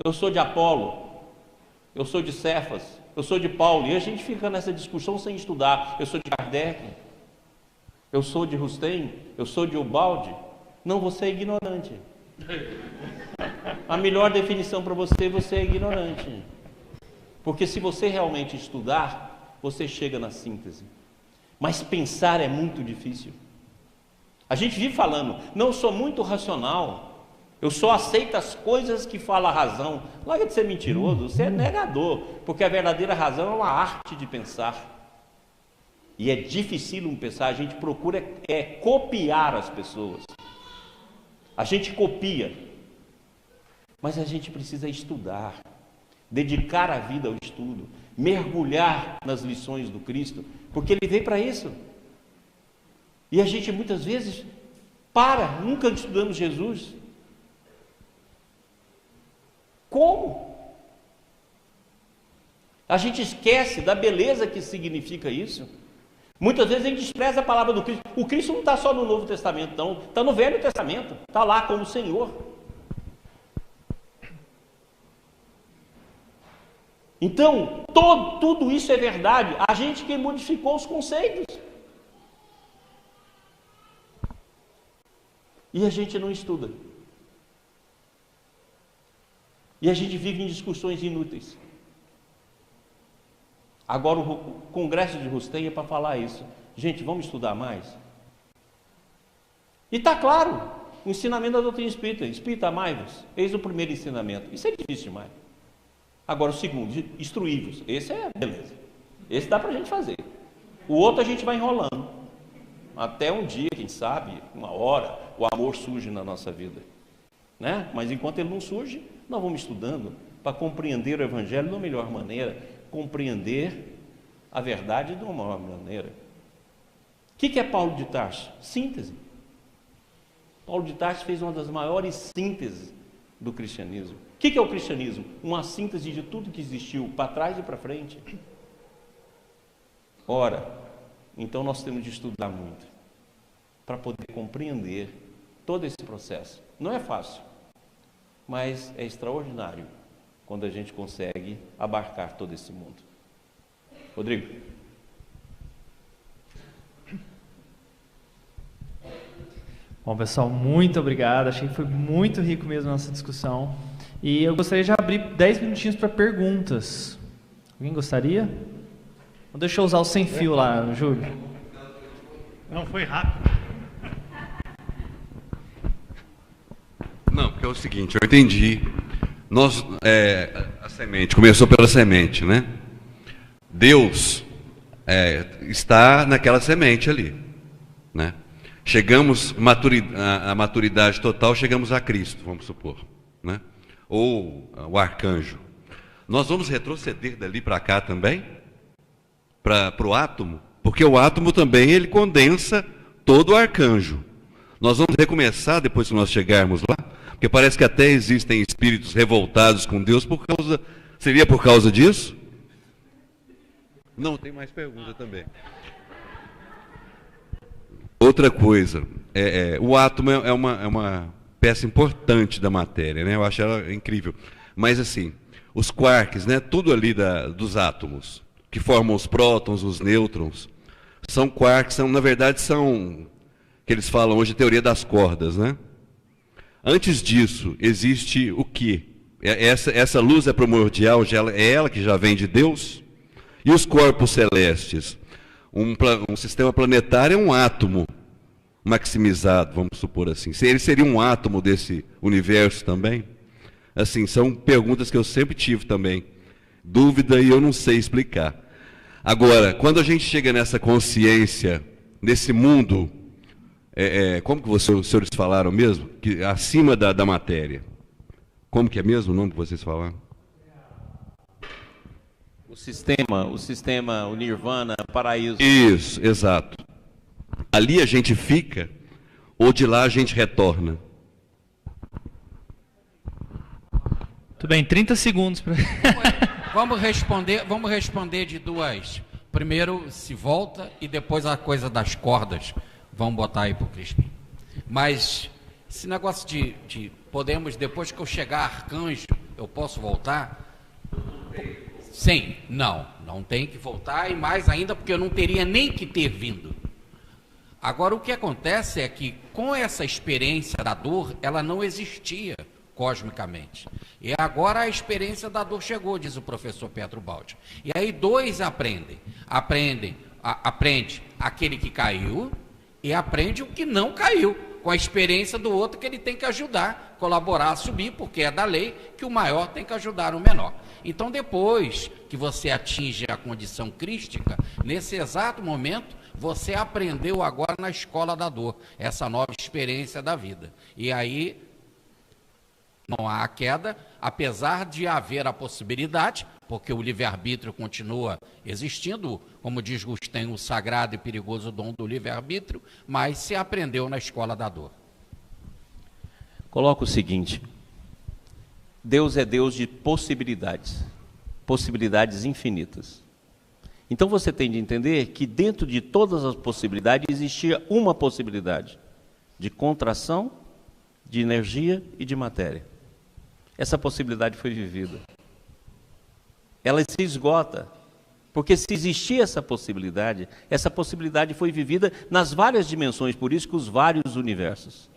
Eu sou de Apolo, eu sou de Cefas, eu sou de Paulo, e a gente fica nessa discussão sem estudar. Eu sou de Kardec, eu sou de Rustem, eu sou de Ubaldi. Não, você é ignorante. A melhor definição para você é ignorante. Porque se você realmente estudar, você chega na síntese. Mas pensar é muito difícil. A gente vive falando, não, eu sou muito racional, eu só aceito as coisas que fala a razão. Larga de ser mentiroso, você é negador, porque a verdadeira razão é uma arte de pensar. E é difícil pensar, a gente procura copiar as pessoas. A gente copia, mas a gente precisa estudar, dedicar a vida ao estudo, mergulhar nas lições do Cristo, porque Ele veio para isso. E a gente muitas vezes nunca estudamos Jesus. Como? A gente esquece da beleza que significa isso. Muitas vezes a gente despreza a palavra do Cristo. O Cristo não está só no Novo Testamento, não. Está no Velho Testamento. Está lá como Senhor. Então, tudo isso é verdade. A gente que modificou os conceitos. E a gente não estuda. E a gente vive em discussões inúteis. Agora o Congresso de Rustem é para falar isso. Gente, vamos estudar mais? E está claro, o ensinamento da doutrina espírita. Espírita, amai-vos. Eis o primeiro ensinamento. Isso é difícil demais. Agora o segundo, instruí-vos. Esse é beleza. Esse dá para a gente fazer. O outro a gente vai enrolando. Até um dia, quem sabe, uma hora, o amor surge na nossa vida. Né? Mas enquanto ele não surge, nós vamos estudando para compreender o Evangelho da melhor maneira, compreender a verdade de uma maior maneira. O que é Paulo de Tarso? Síntese. Paulo de Tarso fez uma das maiores sínteses do cristianismo. O que é o cristianismo? Uma síntese de tudo que existiu, para trás e para frente. Ora, então nós temos de estudar muito, para poder compreender todo esse processo. Não é fácil, mas é extraordinário quando a gente consegue abarcar todo esse mundo. Rodrigo. Bom, pessoal, muito obrigado. Achei que foi muito rico mesmo a nossa discussão. E eu gostaria de abrir 10 minutinhos para perguntas. Alguém gostaria? Deixa eu usar o sem fio lá, Júlio. Não, foi rápido. Não, porque é o seguinte, eu entendi. A semente, começou pela semente, né? Deus está naquela semente ali, né? Chegamos à maturidade total, chegamos a Cristo, vamos supor, né? Ou o arcanjo. Nós vamos retroceder dali para cá também? Para o átomo? Porque o átomo também, ele condensa todo o arcanjo. Nós vamos recomeçar depois que nós chegarmos lá? Porque parece que até existem espíritos revoltados com Deus seria por causa disso? Não, tem mais pergunta também. Outra coisa, o átomo é uma peça importante da matéria, né? Eu acho ela incrível. Mas assim, os quarks, né? Tudo ali dos átomos, que formam os prótons, os nêutrons, são quarks, na verdade que eles falam hoje, a teoria das cordas, né? Antes disso, existe o quê? Essa luz é primordial, é ela que já vem de Deus? E os corpos celestes? Um sistema planetário é um átomo maximizado, vamos supor assim. Ele seria um átomo desse universo também? Assim, são perguntas que eu sempre tive também. Dúvida e eu não sei explicar. Agora, quando a gente chega nessa consciência, nesse mundo, como que os senhores falaram mesmo? Que acima da matéria. Como que é mesmo o nome que vocês falaram? O sistema, o nirvana, paraíso. Isso, exato. Ali a gente fica, ou de lá a gente retorna? Tudo bem, 30 segundos. Vamos responder de duas. Primeiro, se volta, e depois a coisa das cordas. Vamos botar aí para o Crispim. Mas esse negócio de podemos, depois que eu chegar arcanjo, eu posso voltar? Sim, não tem que voltar, e mais ainda porque eu não teria nem que ter vindo. Agora, o que acontece é que com essa experiência da dor, ela não existia cosmicamente. E agora a experiência da dor chegou, diz o professor Pedro Baldi. E aí dois aprende aquele que caiu e aprende o que não caiu, com a experiência do outro que ele tem que ajudar, colaborar a subir, porque é da lei que o maior tem que ajudar o menor. Então, depois que você atinge a condição crística, nesse exato momento, você aprendeu agora na escola da dor, essa nova experiência da vida. E aí, não há a queda, apesar de haver a possibilidade, porque o livre-arbítrio continua existindo, como diz Gustem, o sagrado e perigoso dom do livre-arbítrio, mas se aprendeu na escola da dor. Coloca o seguinte: Deus é Deus de possibilidades, possibilidades infinitas. Então você tem de entender que dentro de todas as possibilidades existia uma possibilidade de contração, de energia e de matéria. Essa possibilidade foi vivida. Ela se esgota, porque se existia essa possibilidade foi vivida nas várias dimensões, por isso que os vários universos.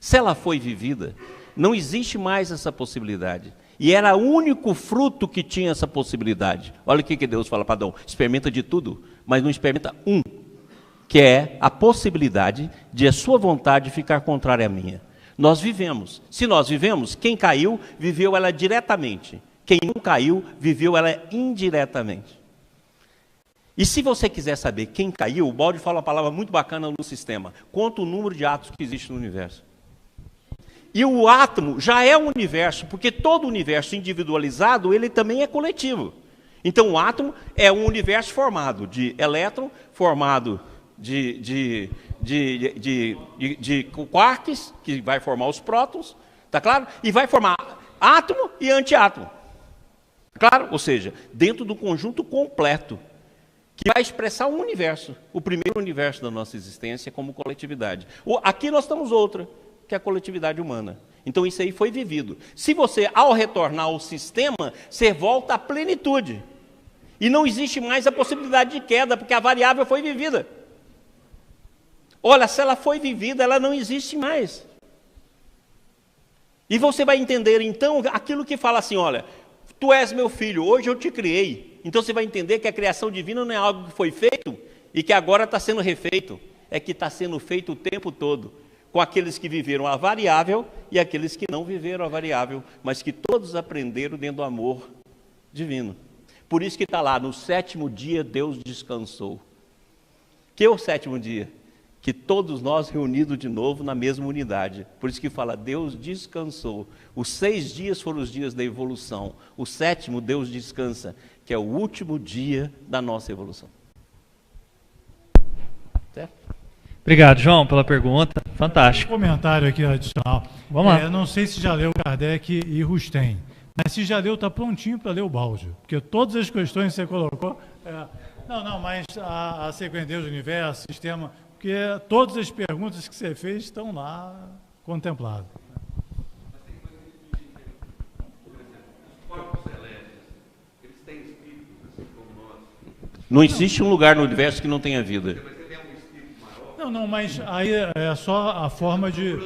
Se ela foi vivida, não existe mais essa possibilidade. E era o único fruto que tinha essa possibilidade. Olha o que Deus fala para Adão: experimenta de tudo, mas não experimenta um, que é a possibilidade de a sua vontade ficar contrária à minha. Nós vivemos. Se nós vivemos, quem caiu, viveu ela diretamente. Quem não caiu, viveu ela indiretamente. E se você quiser saber quem caiu, o Baldi fala uma palavra muito bacana no sistema: conta o número de átomos que existe no universo. E o átomo já é um universo, porque todo universo individualizado, ele também é coletivo. Então o átomo é um universo formado de elétron, formado de quarks, que vai formar os prótons, tá claro? E vai formar átomo e antiátomo. Claro? Ou seja, dentro do conjunto completo, que vai expressar um universo, o primeiro universo da nossa existência como coletividade. Aqui nós temos outra, que é a coletividade humana. Então isso aí foi vivido. Se você, ao retornar ao sistema, você volta à plenitude. E não existe mais a possibilidade de queda, porque a variável foi vivida. Olha, se ela foi vivida, ela não existe mais. E você vai entender, então, aquilo que fala assim: olha, tu és meu filho, hoje eu te criei. Então você vai entender que a criação divina não é algo que foi feito e que agora está sendo refeito. É que está sendo feito o tempo todo, com aqueles que viveram a variável e aqueles que não viveram a variável, mas que todos aprenderam dentro do amor divino. Por isso que está lá: no sétimo dia Deus descansou. Que é o sétimo dia? Que todos nós reunidos de novo na mesma unidade. Por isso que fala: Deus descansou. Os 6 dias foram os dias da evolução. O sétimo Deus descansa, que é o último dia da nossa evolução. Certo? Obrigado, João, pela pergunta. Fantástico. Um comentário aqui adicional. Vamos lá. Eu não sei se já leu Kardec e Rustem, mas se já leu, está prontinho para ler o Baldi. Porque todas as questões que você colocou... mas a sequência de Deus, universo, sistema... Porque todas as perguntas que você fez estão lá contempladas. Não existe um lugar no universo que não tenha vida. Não, mas aí é só a forma de...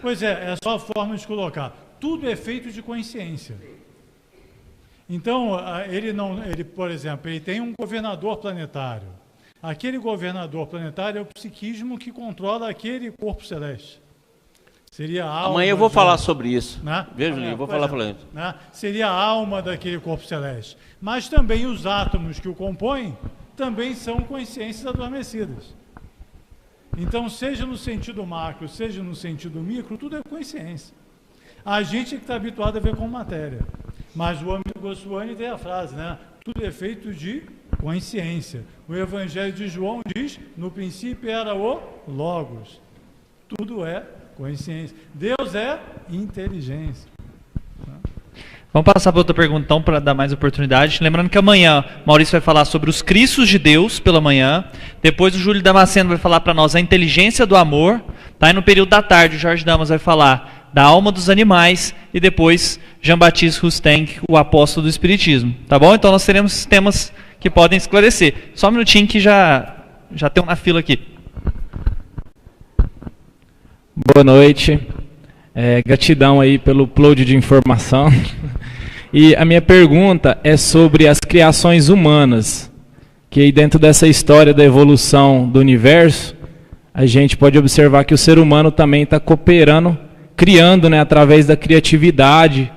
Pois é só a forma de colocar. Tudo é feito de consciência. Então, ele, por exemplo, ele tem um governador planetário. Aquele governador planetário é o psiquismo que controla aquele corpo celeste. Seria a alma... Amanhã eu vou falar sobre isso. Né? Veja, eu vou falar falando. Né? Seria a alma daquele corpo celeste. Mas também os átomos que o compõem também são consciências adormecidas. Então, seja no sentido macro, seja no sentido micro, tudo é consciência. A gente é que está habituado a ver com matéria. Mas o Amito Goswami tem a frase, né? Tudo é feito de consciência. O Evangelho de João diz: no princípio era o Logos. Tudo é consciência. Deus é inteligência. Vamos passar para outra pergunta, então, para dar mais oportunidade. Lembrando que amanhã Maurício vai falar sobre os Cristos de Deus pela manhã. Depois o Júlio Damasceno vai falar para nós a inteligência do amor. Tá? E no período da tarde o Jorge Damas vai falar da alma dos animais. E depois Jean-Baptiste Rustem, o apóstolo do Espiritismo. Tá bom? Então nós teremos temas que podem esclarecer. Só um minutinho que já tem um na fila aqui. Boa noite. Gratidão aí pelo upload de informação. E a minha pergunta é sobre as criações humanas, que aí dentro dessa história da evolução do universo, a gente pode observar que o ser humano também está cooperando, criando, né, através da criatividade,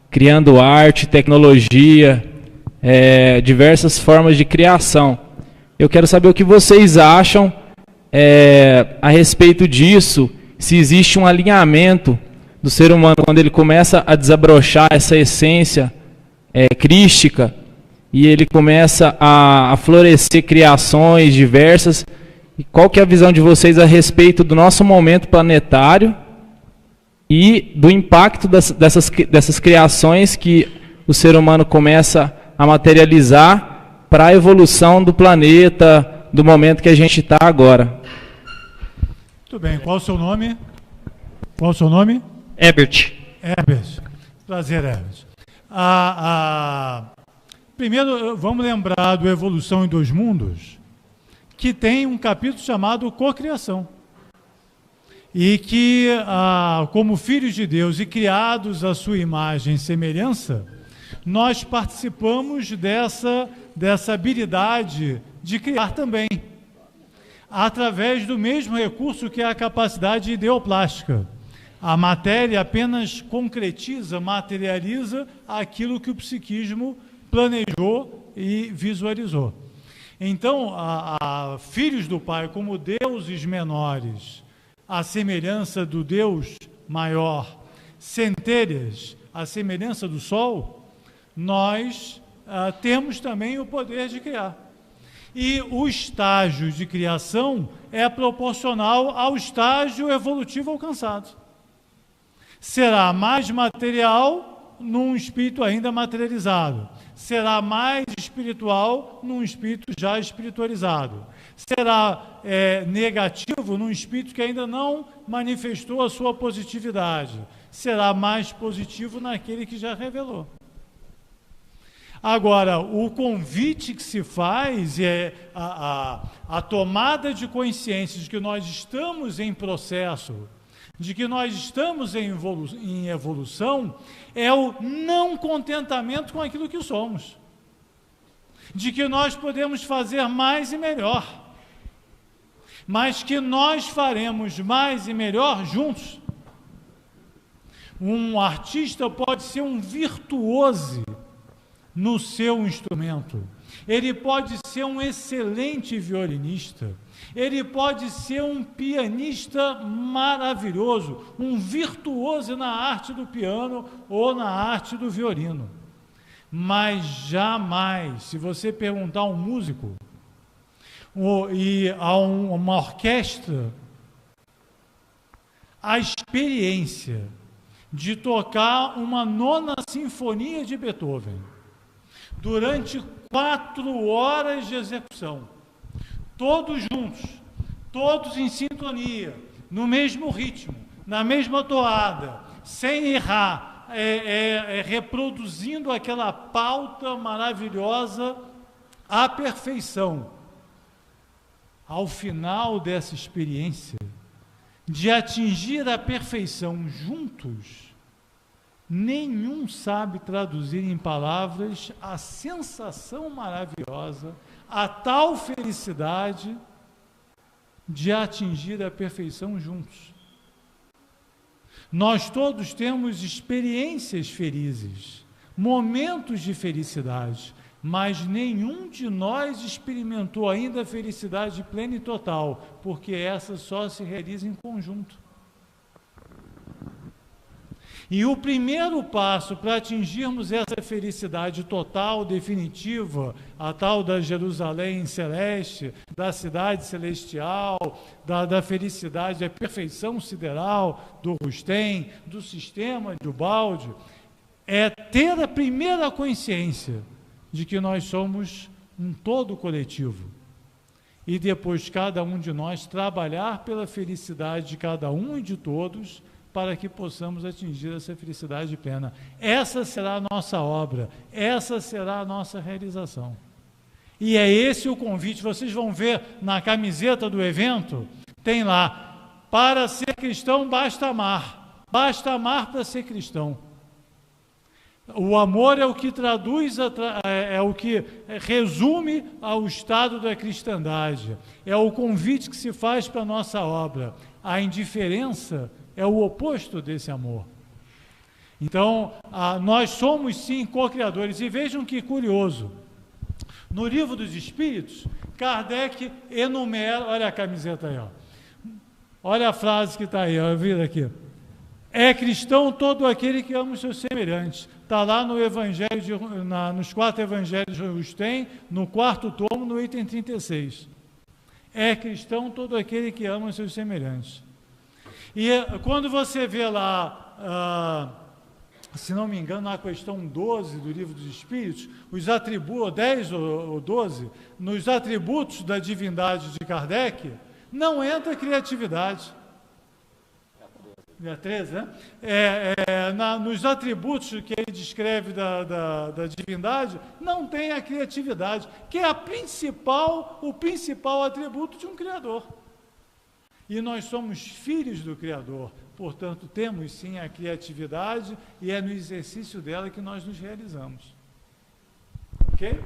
criando arte, tecnologia, diversas formas de criação. Eu quero saber o que vocês acham a respeito disso, se existe um alinhamento do ser humano, quando ele começa a desabrochar essa essência crística, e ele começa a florescer criações diversas. E qual que é a visão de vocês a respeito do nosso momento planetário e do impacto dessas criações que o ser humano começa a materializar para a evolução do planeta, do momento que a gente está agora? Muito bem, qual o seu nome? Qual o seu nome? Herbert. Herbert. Prazer, Herbert. Primeiro, vamos lembrar do Evolução em Dois Mundos, que tem um capítulo chamado Cocriação. E que, como filhos de Deus e criados à sua imagem e semelhança, nós participamos dessa habilidade de criar também, através do mesmo recurso que é a capacidade ideoplástica. A matéria apenas concretiza, materializa aquilo que o psiquismo planejou e visualizou. Então, filhos do Pai, como deuses menores, à semelhança do Deus maior, centelhas, à semelhança do Sol, nós temos também o poder de criar. E o estágio de criação é proporcional ao estágio evolutivo alcançado. Será mais material num espírito ainda materializado. Será mais espiritual num espírito já espiritualizado. Será negativo num espírito que ainda não manifestou a sua positividade. Será mais positivo naquele que já revelou. Agora, o convite que se faz é a tomada de consciência de que nós estamos em processo, de que nós estamos em evolução, é o não contentamento com aquilo que somos. De que nós podemos fazer mais e melhor. Mas que nós faremos mais e melhor juntos. Um artista pode ser um virtuoso no seu instrumento. Ele pode ser um excelente violinista. Ele pode ser um pianista maravilhoso, um virtuoso na arte do piano ou na arte do violino. Mas jamais, se você perguntar a um músico e a uma orquestra, a experiência de tocar uma 9ª Sinfonia de Beethoven durante 4 horas de execução, todos juntos, todos em sintonia, no mesmo ritmo, na mesma toada, sem errar, reproduzindo aquela pauta maravilhosa à perfeição. Ao final dessa experiência, de atingir a perfeição juntos, nenhum sabe traduzir em palavras a sensação maravilhosa, a tal felicidade de atingir a perfeição juntos. Nós todos temos experiências felizes, momentos de felicidade, mas nenhum de nós experimentou ainda a felicidade plena e total, porque essa só se realiza em conjunto. E o primeiro passo para atingirmos essa felicidade total, definitiva, a tal da Jerusalém celeste, da cidade celestial, da felicidade, da perfeição sideral, do Rustem, do sistema de Ubaldi, é ter a primeira consciência de que nós somos um todo coletivo. E depois cada um de nós trabalhar pela felicidade de cada um e de todos, para que possamos atingir essa felicidade plena. Essa será a nossa obra, essa será a nossa realização. E é esse o convite. Vocês vão ver na camiseta do evento, tem lá, para ser cristão basta amar para ser cristão. O amor é o que traduz, é o que resume ao estado da cristandade, é o convite que se faz para a nossa obra. A indiferença é o oposto desse amor. Então, nós somos sim co-criadores. E vejam que curioso, no Livro dos Espíritos, Kardec enumera, olha a camiseta aí, ó. Olha a frase que está aí, ó, vira aqui. É cristão todo aquele que ama os seus semelhantes. Está lá no Evangelho, nos 4 Evangelhos os tem, no 4º tomo, no item 36. É cristão todo aquele que ama os seus semelhantes. E quando você vê lá, se não me engano, na questão 12 do Livro dos Espíritos, os atributos, 10 ou 12, nos atributos da divindade de Kardec, não entra criatividade. Dia 13, né? Nos atributos que ele descreve da divindade, não tem a criatividade, que é o principal atributo de um Criador. E nós somos filhos do Criador, portanto, temos sim a criatividade e é no exercício dela que nós nos realizamos. Ok?